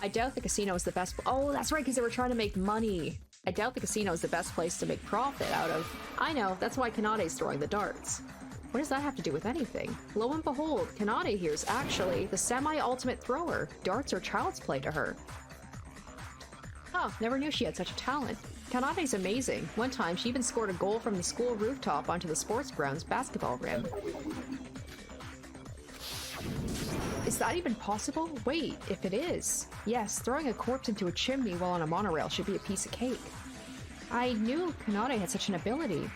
I doubt the casino is the best... Oh, that's right, because they were trying to make money. I doubt the casino is the best place to make profit out of... I know, that's why Kanade's throwing the darts. What does that have to do with anything? Lo and behold, Kanade here is actually the semi-ultimate thrower. Darts are child's play to her. Oh, never knew she had such a talent. Kanade's amazing. One time, she even scored a goal from the school rooftop onto the sports grounds basketball rim. Is that even possible? Wait, if it is. Yes, throwing a corpse into a chimney while on a monorail should be a piece of cake. I knew Kanade had such an ability.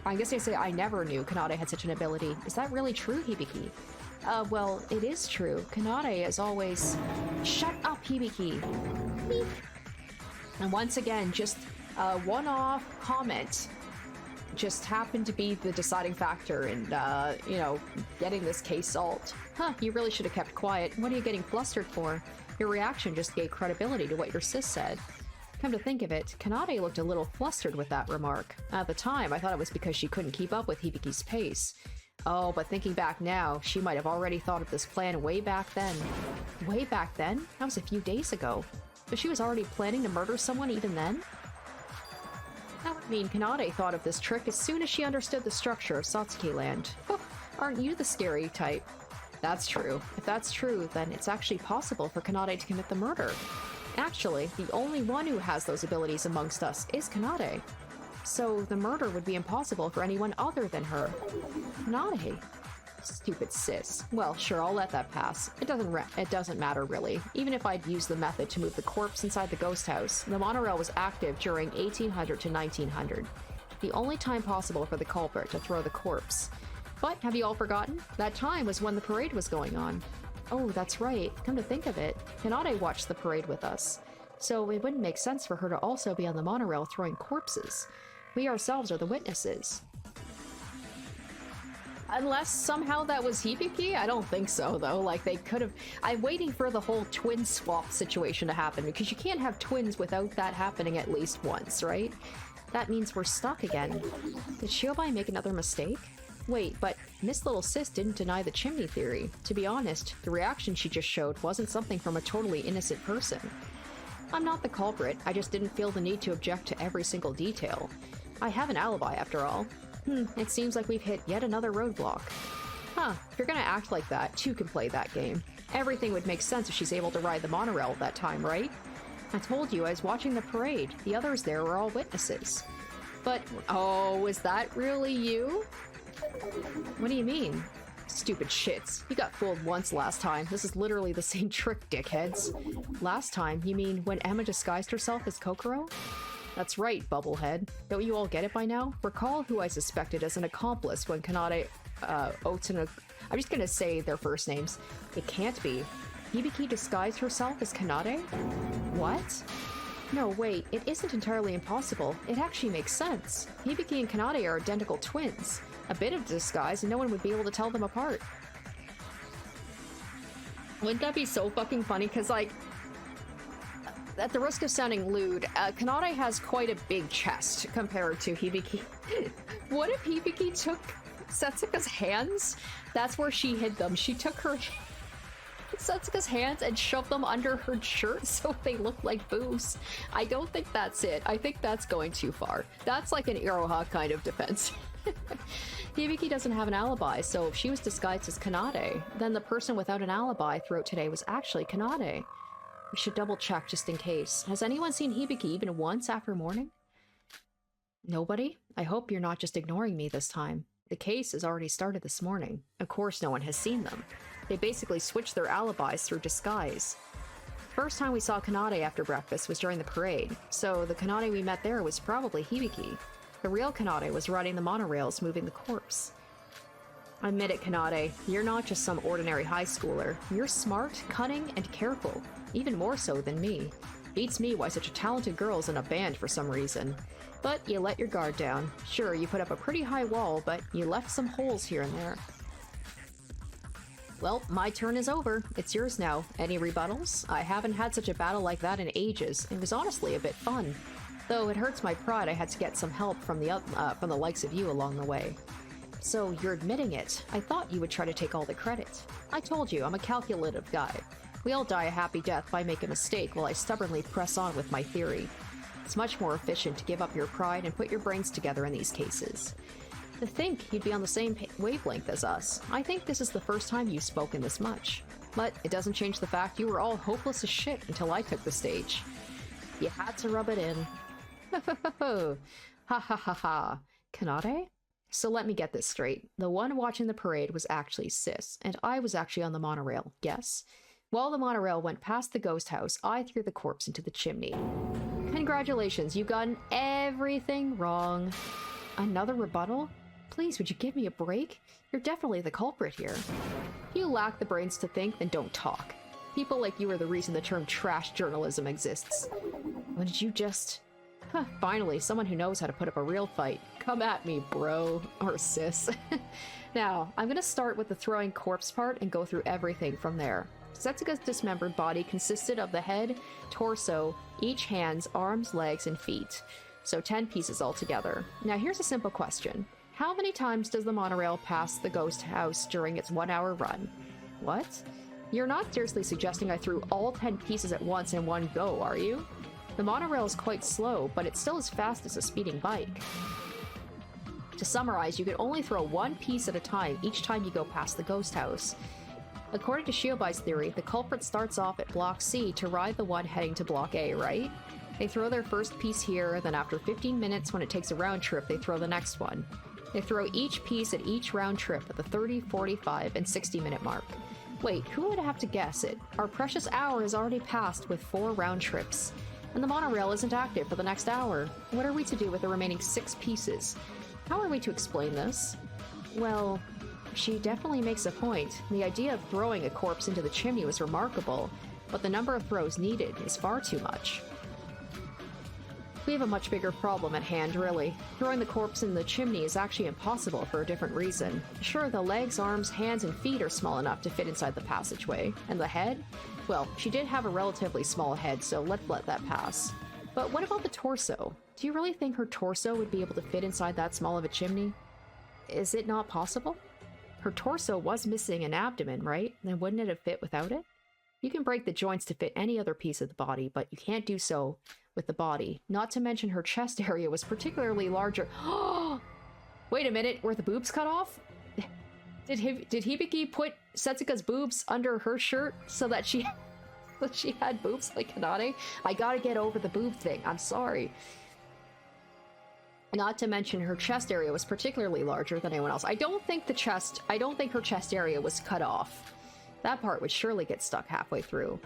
I guess I say I never knew Kanade had such an ability. Is that really true, Hibiki? Well, it is true. Kanade is always... Shut up, Hibiki! Beep. And once again, just a one-off comment just happened to be the deciding factor in, you know, getting this case solved. Huh, you really should have kept quiet. What are you getting flustered for? Your reaction just gave credibility to what your sis said. Come to think of it, Kanade looked a little flustered with that remark. At the time, I thought it was because she couldn't keep up with Hibiki's pace. Oh, but thinking back now, she might have already thought of this plan way back then. Way back then? That was a few days ago. But she was already planning to murder someone even then? That would mean Kanade thought of this trick as soon as she understood the structure of Satsuki Land. Oh, aren't you the scary type? That's true. If that's true, then it's actually possible for Kanade to commit the murder. Actually, the only one who has those abilities amongst us is Kanade. So the murder would be impossible for anyone other than her. Kanade. Stupid sis. Well, sure, I'll let that pass. It doesn't matter, really. Even if I'd used the method to move the corpse inside the ghost house, the monorail was active during 1800 to 1900. The only time possible for the culprit to throw the corpse. But, have you all forgotten? That time was when the parade was going on. Oh, that's right. Come to think of it, Kanade watched the parade with us. So it wouldn't make sense for her to also be on the monorail throwing corpses. We ourselves are the witnesses. Unless somehow that was Hibiki? I don't think so, though. Like, they could have... I'm waiting for the whole twin swap situation to happen, because you can't have twins without that happening at least once, right? That means we're stuck again. Did Shiobai make another mistake? Wait, but Miss Little Sis didn't deny the chimney theory. To be honest, the reaction she just showed wasn't something from a totally innocent person. I'm not the culprit, I just didn't feel the need to object to every single detail. I have an alibi, after all. It seems like we've hit yet another roadblock. Huh, if you're gonna act like that, two can play that game. Everything would make sense if she's able to ride the monorail at that time, right? I told you I was watching the parade. The others there were all witnesses. But, oh, was that really you? What do you mean? Stupid shits. You got fooled once last time. This is literally the same trick, dickheads. Last time? You mean when Emma disguised herself as Kokoro? That's right, Bubblehead. Don't you all get it by now? Recall who I suspected as an accomplice when Kanade, Otsuno... I'm just gonna say their first names. It can't be. Hibiki disguised herself as Kanade? What? No, wait, it isn't entirely impossible. It actually makes sense. Hibiki and Kanade are identical twins. a bit of disguise and no one would be able to tell them apart. Wouldn't that be so fucking funny? Because, like, at the risk of sounding lewd, Kanade has quite a big chest compared to Hibiki. What if Hibiki took Setsuka's hands? That's where she hid them. She took her Setsuka's hands and shoved them under her shirt so they look like boobs. I don't think that's it. I think that's going too far. That's like an Iroha kind of defense. Hibiki doesn't have an alibi, so if she was disguised as Kanade, then the person without an alibi throughout today was actually Kanade. We should double check just in case. Has anyone seen Hibiki even once after morning? Nobody? I hope you're not just ignoring me this time. The case has already started this morning. Of course no one has seen them. They basically switched their alibis through disguise. First time we saw Kanade after breakfast was during the parade, so the Kanade we met there was probably Hibiki. The real Kanade was riding the monorails moving the corpse. Admit it, Kanade, you're not just some ordinary high schooler. You're smart, cunning, and careful. Even more so than me. Beats me why such a talented girl's in a band for some reason. But you let your guard down. Sure, you put up a pretty high wall, but you left some holes here and there. Well, my turn is over. It's yours now. Any rebuttals? I haven't had such a battle like that in ages. It was honestly a bit fun. Though it hurts my pride I had to get some help from the likes of you along the way. So you're admitting it. I thought you would try to take all the credit. I told you, I'm a calculative guy. We all die a happy death if I make a mistake while I stubbornly press on with my theory. It's much more efficient to give up your pride and put your brains together in these cases. To think you'd be on the same wavelength as us. I think this is the first time you've spoken this much. But it doesn't change the fact you were all hopeless as shit until I took the stage. You had to rub it in. Ha ha ha ha. Kanade? So let me get this straight. The one watching the parade was actually Sis, and I was actually on the monorail, yes? While the monorail went past the ghost house, I threw the corpse into the chimney. Congratulations, you've gotten everything wrong. Another rebuttal? Please, would you give me a break? You're definitely the culprit here. If you lack the brains to think, then don't talk. People like you are the reason the term trash journalism exists. What did you just... Huh, finally, someone who knows how to put up a real fight. Come at me, bro. Or sis. Now, I'm gonna start with the throwing corpse part and go through everything from there. Setsuka's dismembered body consisted of the head, torso, each hands, arms, legs, and feet. So 10 pieces altogether. Now here's a simple question. How many times does the monorail pass the ghost house during its 1-hour run? What? You're not seriously suggesting I threw all 10 pieces at once in one go, are you? The monorail is quite slow, but it's still as fast as a speeding bike. To summarize, you can only throw one piece at a time each time you go past the ghost house. According to Shiobai's theory, the culprit starts off at Block C to ride the one heading to Block A, right? They throw their first piece here, then after 15 minutes when it takes a round trip, they throw the next one. They throw each piece at each round trip at the 30, 45, and 60-minute mark. Wait, who would have to guess it? Our precious hour has already passed with 4 round trips, and the monorail isn't active for the next hour. What are we to do with the remaining 6 pieces? How are we to explain this? Well, she definitely makes a point. The idea of throwing a corpse into the chimney was remarkable, but the number of throws needed is far too much. We have a much bigger problem at hand, really. Throwing the corpse in the chimney is actually impossible for a different reason. Sure, the legs, arms, hands, and feet are small enough to fit inside the passageway. And the head? Well, she did have a relatively small head, so let's let that pass. But what about the torso? Do you really think her torso would be able to fit inside that small of a chimney? Is it not possible? Her torso was missing an abdomen, right? Then wouldn't it have fit without it? You can break the joints to fit any other piece of the body, but you can't do so with the body. Not to mention her chest area was particularly larger. Wait a minute, were the boobs cut off? Did Hibiki put Setsuka's boobs under her shirt so that she had boobs like Kanade? I gotta get over the boob thing, I'm sorry. Not to mention her chest area was particularly larger than anyone else. I don't think her chest area was cut off. That part would surely get stuck halfway through.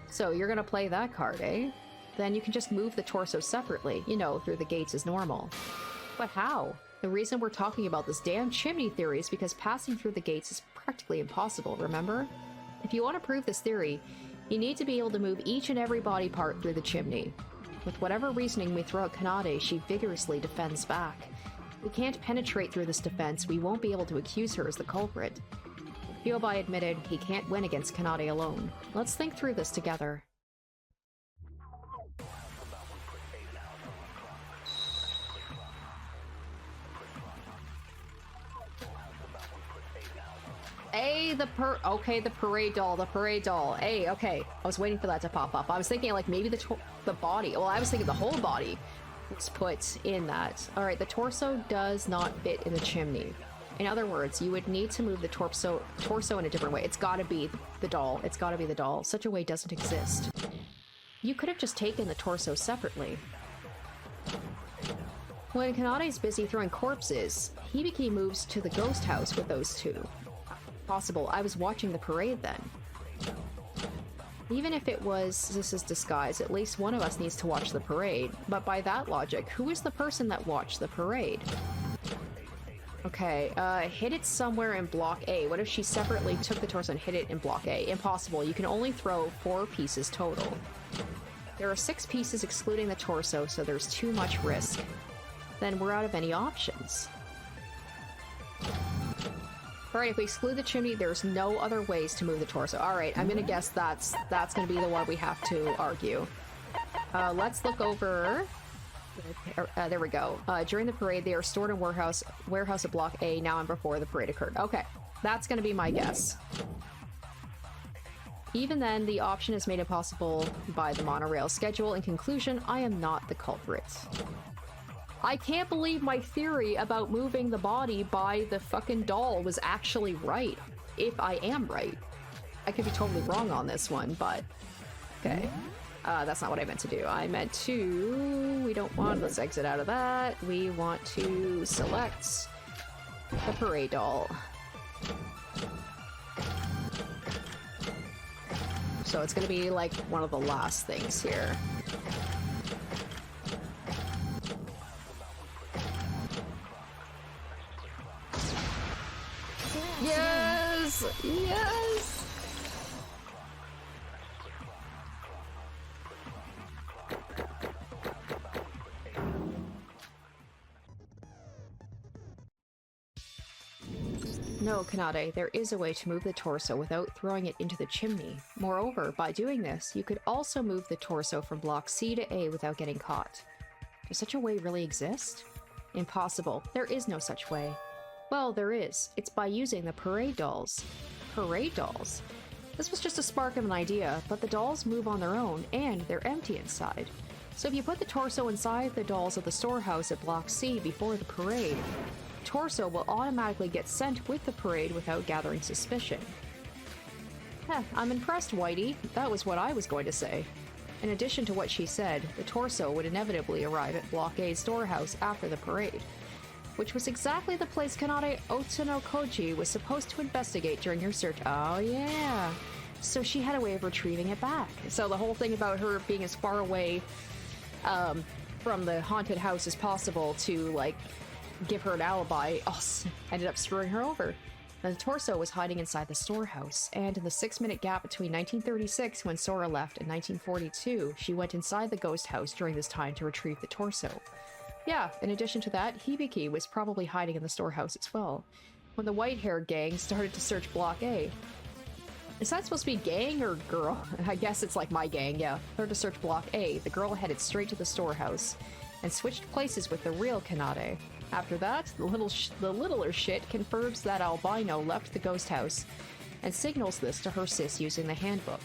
So you're gonna play that card, eh? Then you can just move the torso separately, you know, through the gates as normal. But how? The reason we're talking about this damn chimney theory is because passing through the gates is practically impossible, remember? If you want to prove this theory, you need to be able to move each and every body part through the chimney. With whatever reasoning we throw at Kanade, she vigorously defends back. We can't penetrate through this defense. We won't be able to accuse her as the culprit. Hyobai admitted he can't win against Kanade alone. Let's think through this together. the parade doll. Hey, okay. I was waiting for that to pop up. I was thinking like maybe the body. Well, I was thinking the whole body was put in that. All right, the torso does not fit in the chimney. In other words, you would need to move the torso in a different way. It's gotta be the doll. It's gotta be the doll. Such a way doesn't exist. You could have just taken the torso separately. When Kanade's busy throwing corpses, Hibiki moves to the ghost house with those two. Possible. I was watching the parade then. Even if this is disguise, at least one of us needs to watch the parade. But by that logic, who is the person that watched the parade? Okay, hit it somewhere in block A. What if she separately took the torso and hit it in block A? Impossible. You can only throw 4 pieces total. There are 6 pieces excluding the torso, so there's too much risk. Then we're out of any options. Alright, if we exclude the chimney, there's no other ways to move the torso. Alright, I'm gonna guess that's gonna be the one we have to argue. Let's look over... there we go. During the parade, they are stored in warehouse at block A, now and before the parade occurred. Okay, that's gonna be my guess. Even then, the option is made impossible by the monorail schedule. In conclusion, I am not the culprit. I can't believe my theory about moving the body by the fucking doll was actually right. If I am right. I could be totally wrong on this one, but... Okay. That's not what I meant to do. I meant to... We don't want... Let's exit out of that. We want to select the parade doll. So it's gonna be like one of the last things here. Yes! Yes! No, Kanade, there is a way to move the torso without throwing it into the chimney. Moreover, by doing this, you could also move the torso from block C to A without getting caught. Does such a way really exist? Impossible. There is no such way. Well, there is. It's by using the parade dolls. Parade dolls? This was just a spark of an idea, but the dolls move on their own, and they're empty inside. So if you put the torso inside the dolls of the storehouse at block C before the parade, the torso will automatically get sent with the parade without gathering suspicion. Heh, I'm impressed, Whitey. That was what I was going to say. In addition to what she said, the torso would inevitably arrive at block A's storehouse after the parade, which was exactly the place Kanade Otsunokoji was supposed to investigate during her search. Oh yeah! So she had a way of retrieving it back. So the whole thing about her being as far away from the haunted house as possible to, like, give her an alibi ended up screwing her over. The torso was hiding inside the storehouse, and in the 6-minute gap between 1936, when Sora left, and 1942, she went inside the ghost house during this time to retrieve the torso. Yeah, in addition to that, Hibiki was probably hiding in the storehouse as well, when the white-haired gang started to search Block A. Is that supposed to be gang or girl? I guess it's like my gang, yeah. Started to search Block A, the girl headed straight to the storehouse, and switched places with the real Kanade. After that, the littler shit confirms that albino left the ghost house, and signals this to her sis using the handbook.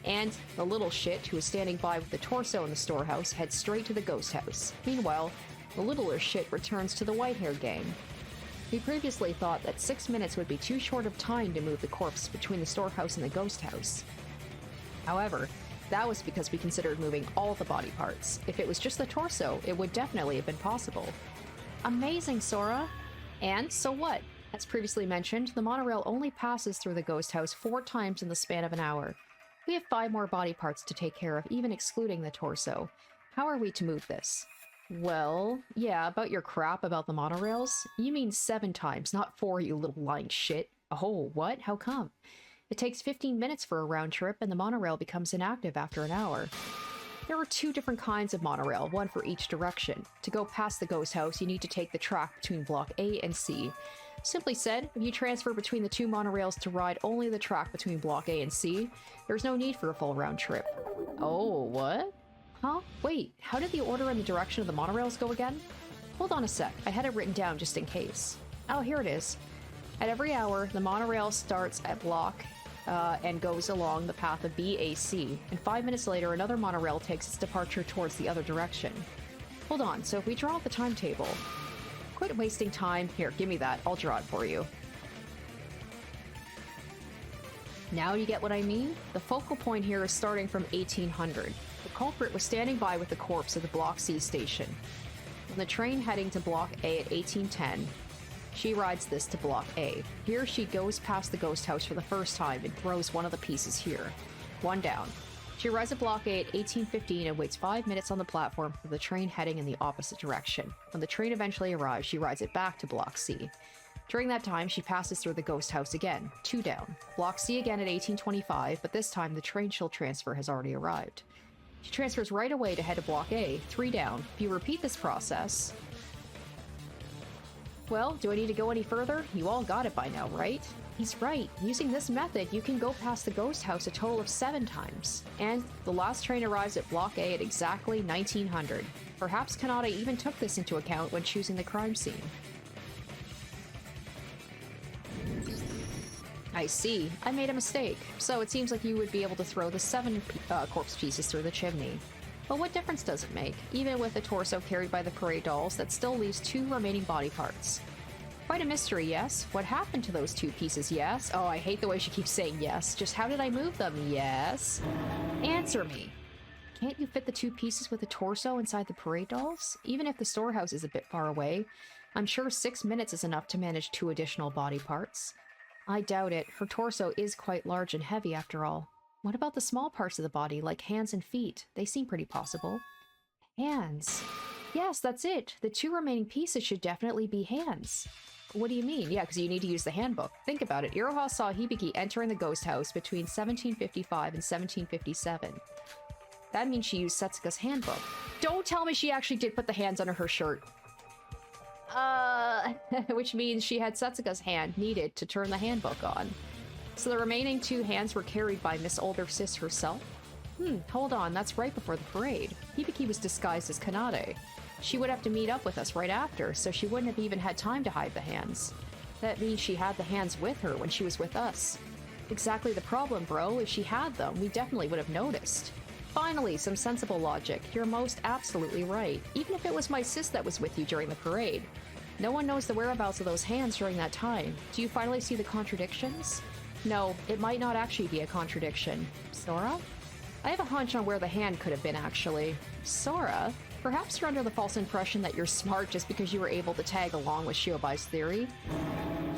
And the little shit, who is standing by with the torso in the storehouse, heads straight to the ghost house. Meanwhile, the littler shit returns to the white-haired gang. We previously thought that 6 minutes would be too short of time to move the corpse between the storehouse and the ghost house. However, that was because we considered moving all the body parts. If it was just the torso, it would definitely have been possible. Amazing, Sora! And so what? As previously mentioned, the monorail only passes through the ghost house 4 times in the span of an hour. We have 5 more body parts to take care of, even excluding the torso. How are we to move this? Well, yeah, about your crap about the monorails? You mean 7 times, not 4, you little lying shit. Oh, what? How come? It takes 15 minutes for a round trip, and the monorail becomes inactive after an hour. There are 2 different kinds of monorail, one for each direction. To go past the ghost house, you need to take the track between block A and C. Simply said, if you transfer between the 2 monorails to ride only the track between block A and C, there's no need for a full round trip. Oh, what? Huh? Wait, how did the order and the direction of the monorails go again? Hold on a sec, I had it written down just in case. Oh, here it is. At every hour, the monorail starts at block and goes along the path of BAC, and 5 minutes later, another monorail takes its departure towards the other direction. Hold on, so if we draw out the timetable... Quit wasting time. Here, give me that. I'll draw it for you. Now you get what I mean? The focal point here is starting from 1800. The culprit was standing by with the corpse at the Block C station. On the train heading to Block A at 1810, she rides this to Block A. Here she goes past the ghost house for the first time and throws one of the pieces here. 1 down. She arrives at Block A at 1815 and waits 5 minutes on the platform for the train heading in the opposite direction. When the train eventually arrives, she rides it back to Block C. During that time, she passes through the ghost house again. 2 down. Block C again at 1825, but this time the train she'll transfer has already arrived. She transfers right away to head to Block A. 3 down. If you repeat this process... Well, do I need to go any further? You all got it by now, right? He's right. Using this method, you can go past the ghost house a total of 7 times. And the last train arrives at Block A at exactly 1900. Perhaps Kanade even took this into account when choosing the crime scene. I see. I made a mistake. So it seems like you would be able to throw the 7 corpse pieces through the chimney. But what difference does it make? Even with the torso carried by the parade dolls, that still leaves 2 remaining body parts. Quite a mystery, yes? What happened to those 2 pieces, yes? Oh, I hate the way she keeps saying yes. Just how did I move them, yes? Answer me! Can't you fit the 2 pieces with the torso inside the parade dolls? Even if the storehouse is a bit far away, I'm sure 6 minutes is enough to manage 2 additional body parts. I doubt it. Her torso is quite large and heavy after all. What about the small parts of the body, like hands and feet? They seem pretty possible. Hands. Yes, that's it. The 2 remaining pieces should definitely be hands. What do you mean? Yeah, because you need to use the handbook. Think about it. Iroha saw Hibiki entering the ghost house between 1755 and 1757. That means she used Setsuka's handbook. Don't tell me she actually did put the hands under her shirt. Which means she had Setsuka's hand needed to turn the handbook on. So the remaining 2 hands were carried by Miss Older Sis herself? Hold on, that's right before the parade. Hibiki was disguised as Kanade. She would have to meet up with us right after, so she wouldn't have even had time to hide the hands. That means she had the hands with her when she was with us. Exactly the problem, bro. If she had them, we definitely would have noticed. Finally, some sensible logic. You're most absolutely right. Even if it was my sis that was with you during the parade. No one knows the whereabouts of those hands during that time. Do you finally see the contradictions? No, it might not actually be a contradiction. Sora? I have a hunch on where the hand could have been, actually. Sora? Perhaps you're under the false impression that you're smart just because you were able to tag along with Shiobai's theory.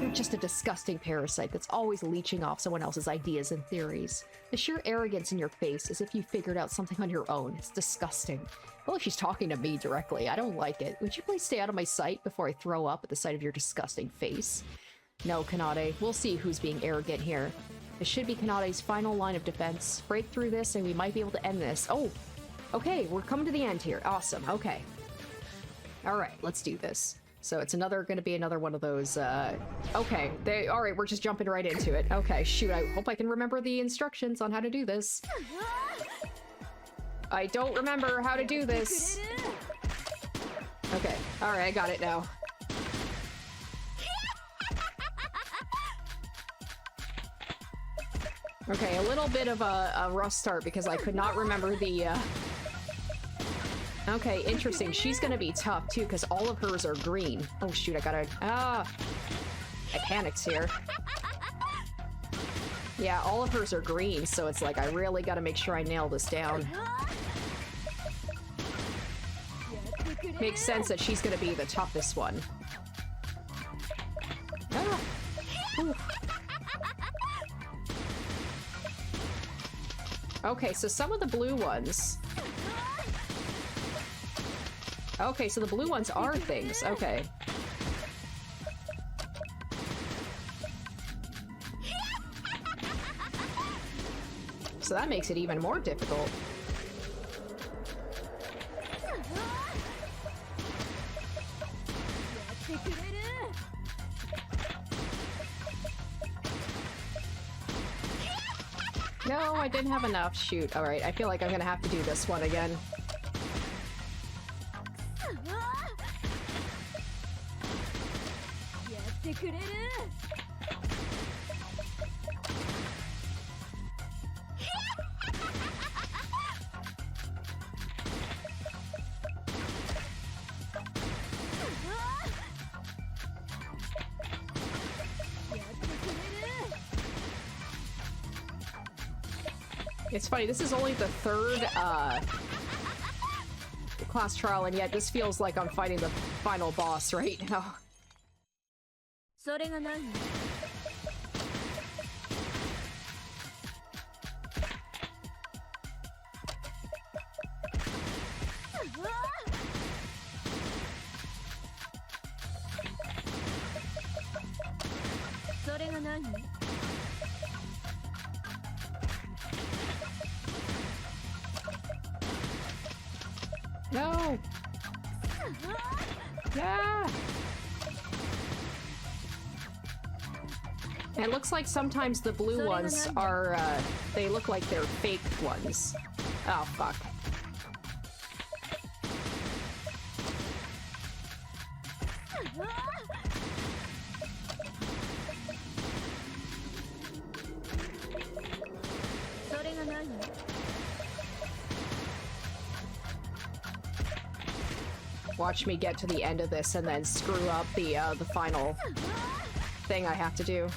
You're just a disgusting parasite that's always leeching off someone else's ideas and theories. The sheer arrogance in your face as if you figured out something on your own. It's disgusting. Well, if she's talking to me directly, I don't like it. Would you please stay out of my sight before I throw up at the sight of your disgusting face? No, Kanade. We'll see who's being arrogant here. This should be Kanade's final line of defense. Break through this and we might be able to end this. Oh! Okay, we're coming to the end here. Awesome, okay. Alright, let's do this. So it's gonna be another one of those, okay. Alright, we're just jumping right into it. Okay, shoot, I hope I can remember the instructions on how to do this. I don't remember how to do this. Okay, alright, I got it now. Okay, a little bit of a rough start because I could not remember the, Okay, interesting. She's gonna be tough, too, because all of hers are green. Oh, shoot, I gotta... I panicked here. Yeah, all of hers are green, so it's like I really gotta make sure I nail this down. Makes sense that she's gonna be the toughest one. Ah. Ooh. Okay, so some of the blue ones... Okay, so the blue ones are things. Okay. So that makes it even more difficult. No, I didn't have enough. Shoot. Alright, I feel like I'm gonna have to do this one again. It's funny, this is only the third, class trial, and yet this feels like I'm fighting the final boss right now. No! Yeah! And it looks like sometimes the blue ones are, they look like they're fake ones. Oh, fuck. Watch me get to the end of this and then screw up the final thing I have to do.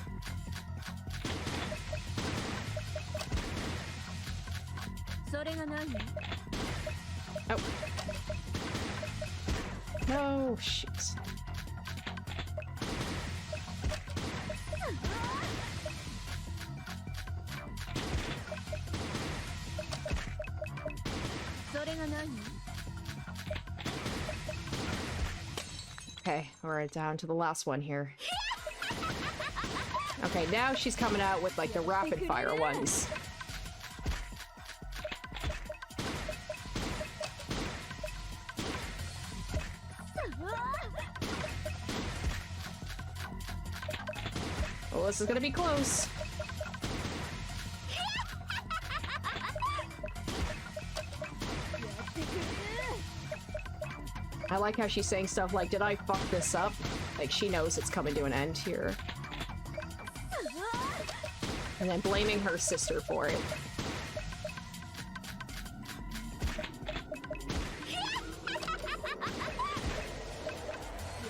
Oh. No, shit. Okay, we're down to the last one here. Okay, now she's coming out with like the rapid fire ones. Well, this is gonna be close. I like how she's saying stuff like, did I fuck this up? Like, she knows it's coming to an end here. And then blaming her sister for it.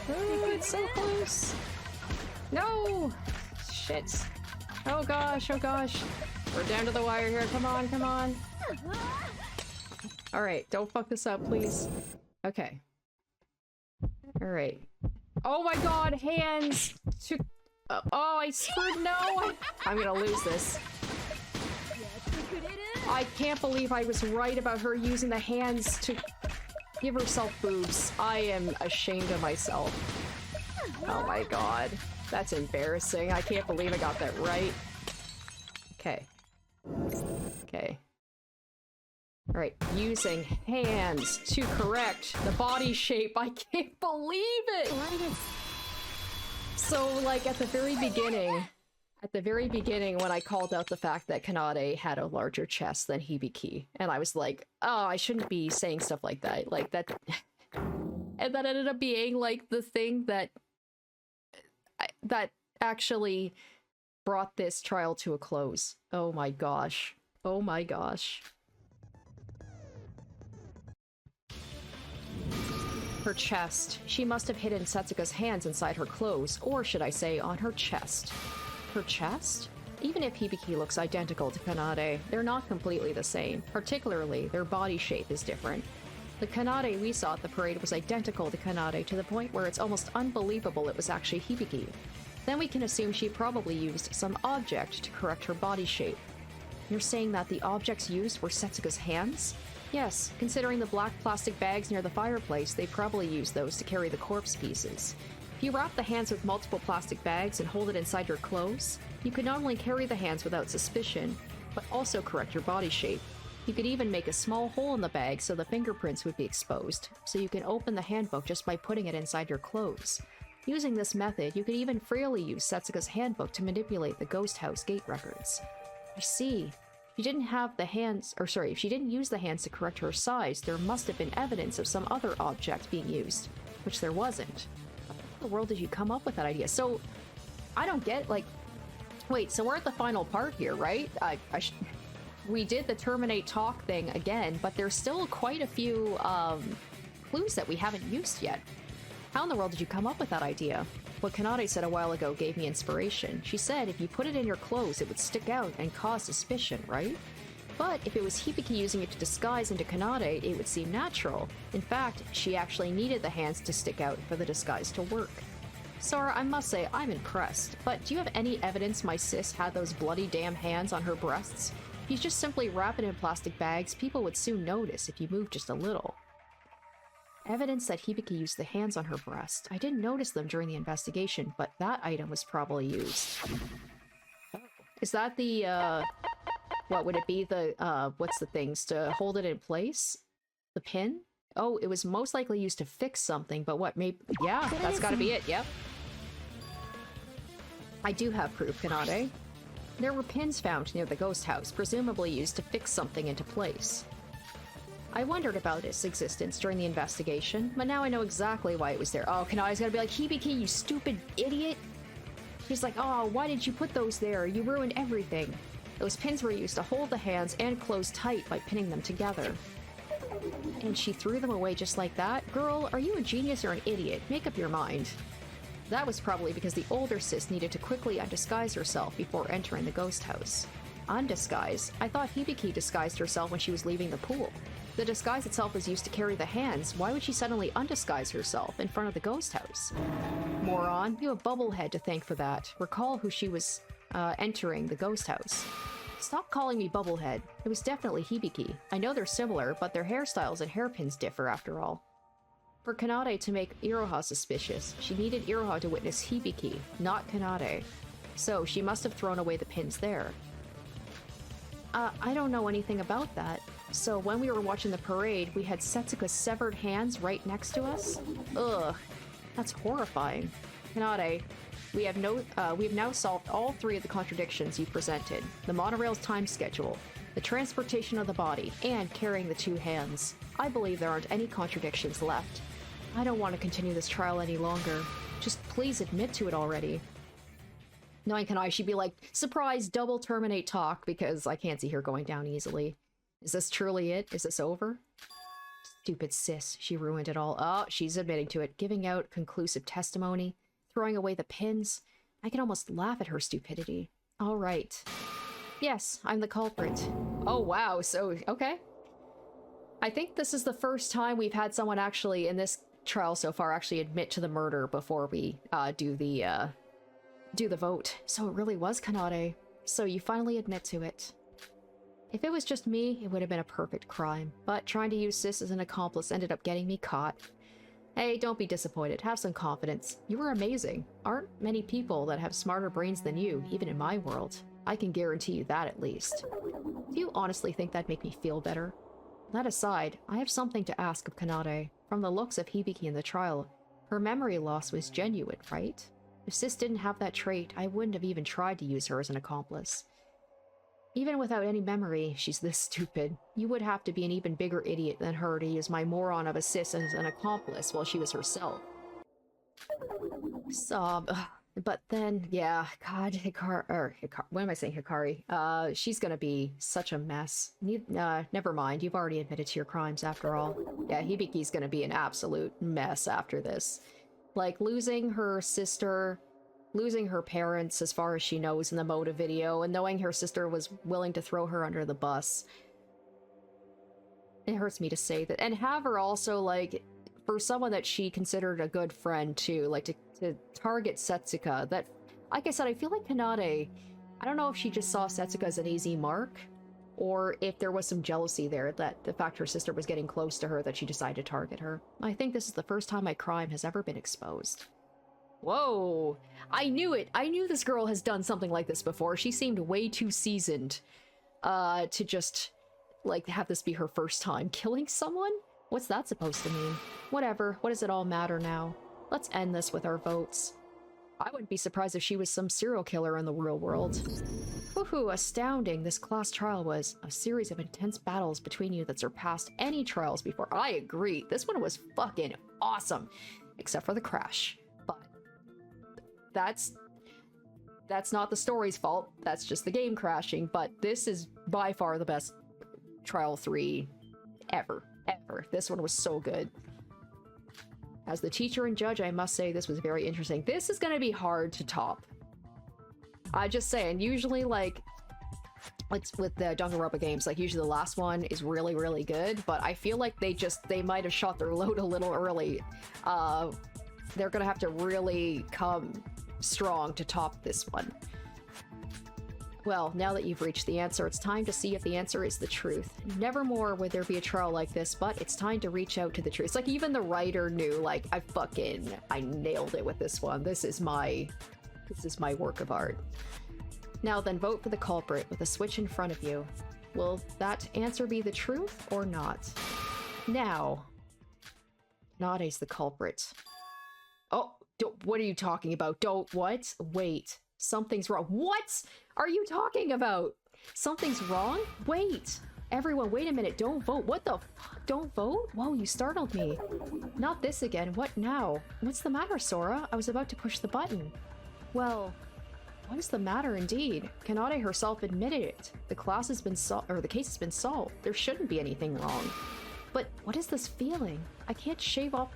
Oh, it's so close! No! Shit. Oh gosh, oh gosh. We're down to the wire here, come on, come on. Alright, don't fuck this up, please. Okay. Alright. Oh my god, hands! Oh, I screwed, no! I'm gonna lose this. I can't believe I was right about her using the hands to give herself boobs. I am ashamed of myself. Oh my god. That's embarrassing. I can't believe I got that right. Okay. Okay. Alright, using hands to correct the body shape. I can't believe it! So, like, at the very beginning when I called out the fact that Kanade had a larger chest than Hibiki, and I was like, oh, I shouldn't be saying stuff like that. Like, that... And that ended up being, like, the thing that actually brought this trial to a close. Oh my gosh. Oh my gosh. Her chest. She must have hidden Setsuka's hands inside her clothes, or should I say, on her chest. Her chest? Even if Hibiki looks identical to Kanade, they're not completely the same. Particularly, their body shape is different. The Kanade we saw at the parade was identical to Kanade to the point where it's almost unbelievable it was actually Hibiki. Then we can assume she probably used some object to correct her body shape. You're saying that the objects used were Setsuka's hands? Yes, considering the black plastic bags near the fireplace, they probably used those to carry the corpse pieces. If you wrap the hands with multiple plastic bags and hold it inside your clothes, you could not only carry the hands without suspicion, but also correct your body shape. You could even make a small hole in the bag so the fingerprints would be exposed, so you can open the handbook just by putting it inside your clothes. Using this method, you could even freely use Setsuka's handbook to manipulate the ghost house gate records. I see. If she didn't have the hands, or sorry, if she didn't use the hands to correct her size, there must have been evidence of some other object being used, which there wasn't. How in the world did you come up with that idea? So, I don't get, like, wait, so we're at the final part here, right? We did the terminate talk thing again, but there's still quite a few, clues that we haven't used yet. How in the world did you come up with that idea? What Kanade said a while ago gave me inspiration. She said if you put it in your clothes, it would stick out and cause suspicion, right? But if it was Hibiki using it to disguise into Kanade, it would seem natural. In fact, she actually needed the hands to stick out for the disguise to work. Sora, I must say, I'm impressed, but do you have any evidence my sis had those bloody damn hands on her breasts? If you just simply wrap it in plastic bags, people would soon notice if you moved just a little. Evidence that Hibiki used the hands on her breast. I didn't notice them during the investigation, but that item was probably used. Is that the, what would it be? The, what's the things? To hold it in place? The pin? Oh, it was most likely used to fix something, but what, maybe... Yeah, that's gotta be it, yep. I do have proof, Kanade. There were pins found near the ghost house, presumably used to fix something into place. I wondered about its existence during the investigation, but now I know exactly why it was there. Oh, Kanade's gonna be like, Hibiki, you stupid idiot! She's like, oh, why did you put those there? You ruined everything. Those pins were used to hold the hands and close tight by pinning them together. And she threw them away just like that? Girl, are you a genius or an idiot? Make up your mind. That was probably because the older sis needed to quickly undisguise herself before entering the ghost house. Undisguise? I thought Hibiki disguised herself when she was leaving the pool. The disguise itself was used to carry the hands. Why would she suddenly undisguise herself in front of the ghost house? Moron, you have Bubblehead to thank for that. Recall who she was entering the ghost house. Stop calling me Bubblehead. It was definitely Hibiki. I know they're similar, but their hairstyles and hairpins differ after all. For Kanade to make Iroha suspicious, she needed Iroha to witness Hibiki, not Kanade. So she must have thrown away the pins there. I don't know anything about that. So when we were watching the parade, we had Setsuka's severed hands right next to us? Ugh, that's horrifying. Kanade, we have now solved all three of the contradictions you presented. The monorail's time schedule, the transportation of the body, and carrying the two hands. I believe there aren't any contradictions left. I don't want to continue this trial any longer. Just please admit to it already. Knowing Kanade, she'd be like, surprise, double terminate talk, because I can't see her going down easily. Is this truly it? Is this over? Stupid sis, she ruined it all. Oh, she's admitting to it, giving out conclusive testimony, throwing away the pins. I can almost laugh at her stupidity. All right. Yes, I'm the culprit. Oh, wow, so, okay. I think this is the first time we've had someone actually, in this trial so far, actually admit to the murder before we do the vote. So it really was Kanade. So you finally admit to it. If it was just me, it would have been a perfect crime. But trying to use Sis as an accomplice ended up getting me caught. Hey, don't be disappointed. Have some confidence. You were amazing. Aren't many people that have smarter brains than you, even in my world. I can guarantee you that at least. Do you honestly think that'd make me feel better? That aside, I have something to ask of Kanade. From the looks of Hibiki in the trial, her memory loss was genuine, right? If Sis didn't have that trait, I wouldn't have even tried to use her as an accomplice. Even without any memory, she's this stupid. You would have to be an even bigger idiot than her to use my moron of a sis as an accomplice while she was herself. Sob. But then, yeah, God, what am I saying, Hikari? She's gonna be such a mess. Never mind, you've already admitted to your crimes after all. Yeah, Hibiki's gonna be an absolute mess after this. Like, losing her sister, losing her parents as far as she knows in the motive video, and knowing her sister was willing to throw her under the bus. It hurts me to say that. And have her also, like, for someone that she considered a good friend too, like to target Setsuka, that, like I said, I feel like Kanade, I don't know if she just saw Setsuka as an easy mark, or if there was some jealousy there, that the fact her sister was getting close to her, that she decided to target her. I think this is the first time my crime has ever been exposed. Whoa! I knew it! I knew this girl has done something like this before. She seemed way too seasoned to just, like, have this be her first time killing someone? What's that supposed to mean? Whatever, what does it all matter now? Let's end this with our votes. I wouldn't be surprised if she was some serial killer in the real world. Whew. Woohoo, astounding. This class trial was a series of intense battles between you that surpassed any trials before. I agree. This one was fucking awesome. Except for the crash. But that's not the story's fault. That's just the game crashing. But this is by far the best Trial 3 ever. Ever. This one was so good. As the teacher and judge, I must say this was very interesting. This is going to be hard to top. I'm just saying, usually, like with the Danganronpa games, like, usually the last one is really, really good, but I feel like they might have shot their load a little early. They're gonna have to really come strong to top this one. Well, now that you've reached the answer, it's time to see if the answer is the truth. Nevermore would there be a trial like this, but it's time to reach out to the truth. It's like, even the writer knew, like, I nailed it with this one. This is my work of art. Now then, vote for the culprit with a switch in front of you. Will that answer be the truth or not? Now, Kanade's the culprit. Oh, what are you talking about? What? Wait, something's wrong. What are you talking about? Something's wrong? Wait, everyone, wait a minute. Don't vote. What the fuck? Don't vote? Whoa, you startled me. Not this again. What now? What's the matter, Sora? I was about to push the button. Well, what is the matter indeed? Kanade herself admitted it. The case has been solved. There shouldn't be anything wrong. But what is this feeling? I can't shake off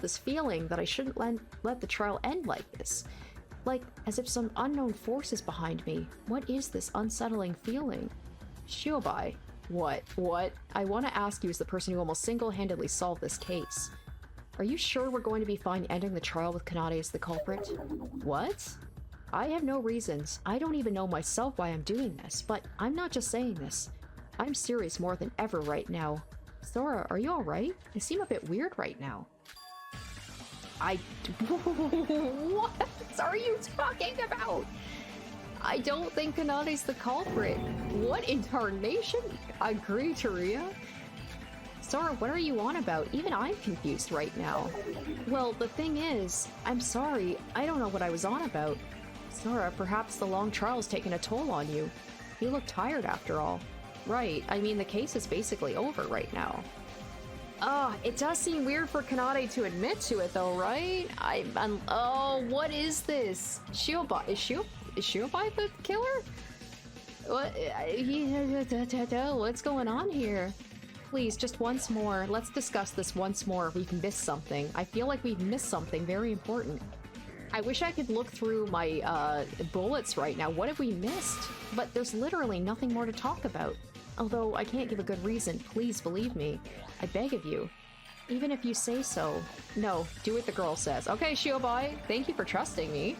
this feeling that I shouldn't let the trial end like this. Like, as if some unknown force is behind me. What is this unsettling feeling? Shiobai. What? I want to ask you as the person who almost single-handedly solved this case. Are you sure we're going to be fine ending the trial with Kanade as the culprit? What? I have no reasons. I don't even know myself why I'm doing this, but I'm not just saying this. I'm serious more than ever right now. Sora, are you alright? You seem a bit weird right now. What are you talking about? I don't think Kanade's the culprit. What incarnation? Agree, Taria? Sora, what are you on about? Even I'm confused right now. Well, the thing is, I'm sorry, I don't know what I was on about. Sora, perhaps the long trial's taken a toll on you. You look tired after all. Right, I mean, the case is basically over right now. It does seem weird for Kanade to admit to it though, right? Oh, what is this? Shiobai, is Shiobai the killer? What's going on here? Please, just once more. Let's discuss this once more. We've missed something. I feel like we've missed something very important. I wish I could look through my bullets right now. What have we missed? But there's literally nothing more to talk about. Although I can't give a good reason, please believe me. I beg of you. Even if you say so. No, do what the girl says. Okay, Shiobai, thank you for trusting me.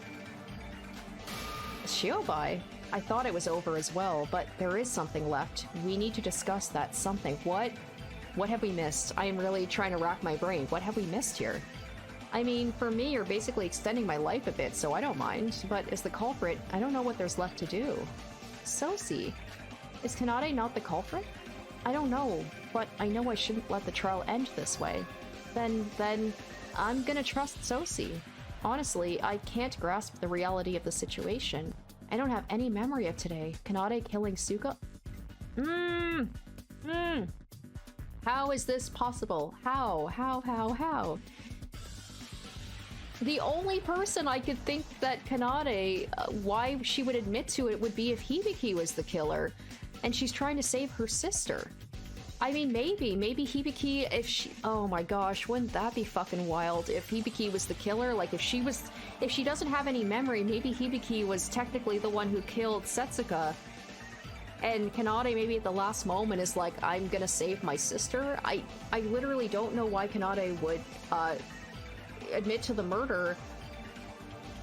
Shiobai? I thought it was over as well, but there is something left. We need to discuss that something. What? What have we missed? I am really trying to rack my brain. What have we missed here? I mean, for me, you're basically extending my life a bit, so I don't mind. But as the culprit, I don't know what there's left to do. Sosi. Is Kanade not the culprit? I don't know, but I know I shouldn't let the trial end this way. Then, I'm gonna trust Sosi. Honestly, I can't grasp the reality of the situation. I don't have any memory of today. Kanade killing Suka? How is this possible? How? The only person I could think that Kanade, why she would admit to it would be if Hibiki was the killer, and she's trying to save her sister. I mean, maybe Hibiki, if she, oh my gosh, wouldn't that be fucking wild if Hibiki was the killer? Like, if she doesn't have any memory, maybe Hibiki was technically the one who killed Setsuka, and Kanade maybe at the last moment is like, I'm gonna save my sister? I literally don't know why Kanade would, admit to the murder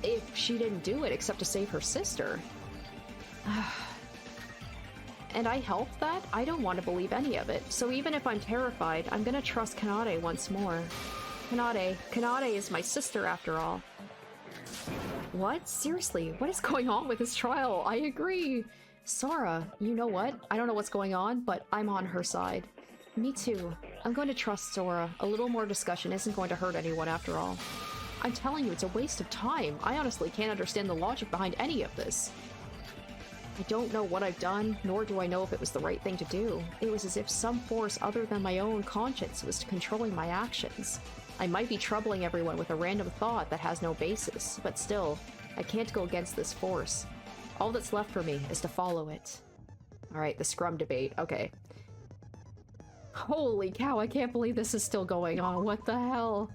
if she didn't do it except to save her sister. And I helped that? I don't want to believe any of it. So even if I'm terrified, I'm gonna trust Kanade once more. Kanade is my sister after all. What? Seriously, what is going on with this trial? I agree. Sora, you know what? I don't know what's going on, but I'm on her side. Me too. I'm going to trust Sora. A little more discussion isn't going to hurt anyone after all. I'm telling you, it's a waste of time. I honestly can't understand the logic behind any of this. I don't know what I've done, nor do I know if it was the right thing to do. It was as if some force other than my own conscience was controlling my actions. I might be troubling everyone with a random thought that has no basis, but still, I can't go against this force. All that's left for me is to follow it. Alright, the scrum debate. Okay. Holy cow, I can't believe this is still going on. What the hell?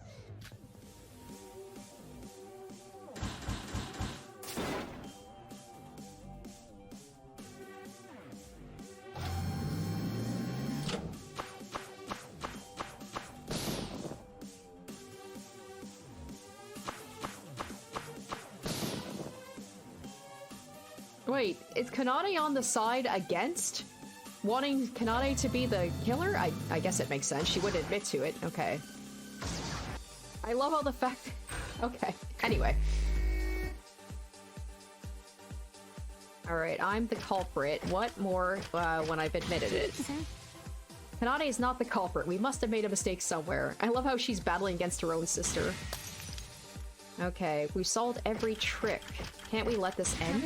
Wait, is Kanade on the side against wanting Kanade to be the killer? I guess it makes sense. She wouldn't admit to it. Okay. I love all the fact... Okay. Anyway. Alright, I'm the culprit. What more when I've admitted it? Kanade is not the culprit. We must have made a mistake somewhere. I love how she's battling against her own sister. Okay, we've solved every trick. Can't we let this end?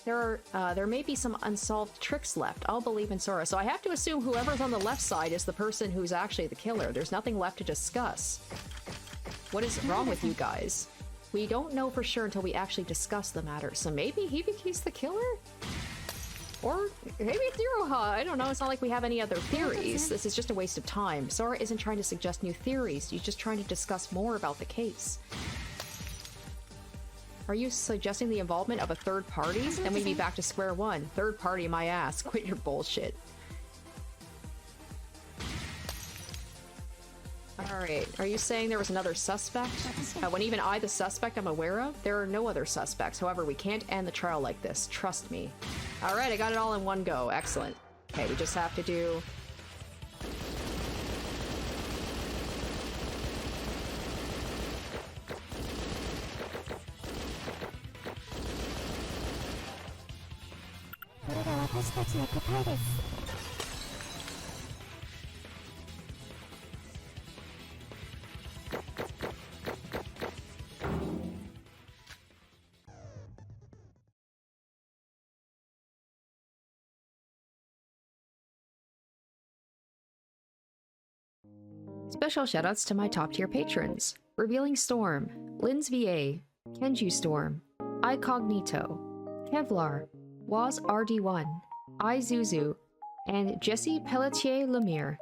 There may be some unsolved tricks left. I'll believe in Sora. So I have to assume whoever's on the left side is the person who's actually the killer. There's nothing left to discuss. What is wrong with you guys? We don't know for sure until we actually discuss the matter. So maybe Hibiki's the killer? Or maybe it's Iroha. I don't know. It's not like we have any other theories. This is just a waste of time. Sora isn't trying to suggest new theories. He's just trying to discuss more about the case. Are you suggesting the involvement of a third party? Then we'd be back to square one. Third party, my ass. Quit your bullshit. Alright, are you saying there was another suspect? When even I, the suspect, I'm aware of? There are no other suspects. However, we can't end the trial like this. Trust me. Alright, I got it all in one go. Excellent. Okay, we just have to do... Special shoutouts to my top tier patrons: Revealing Storm, Linz VA, Kenju Storm, Icognito, Kevlar, Waz RD1, Izuzu, and Jesse Pelletier Lemire.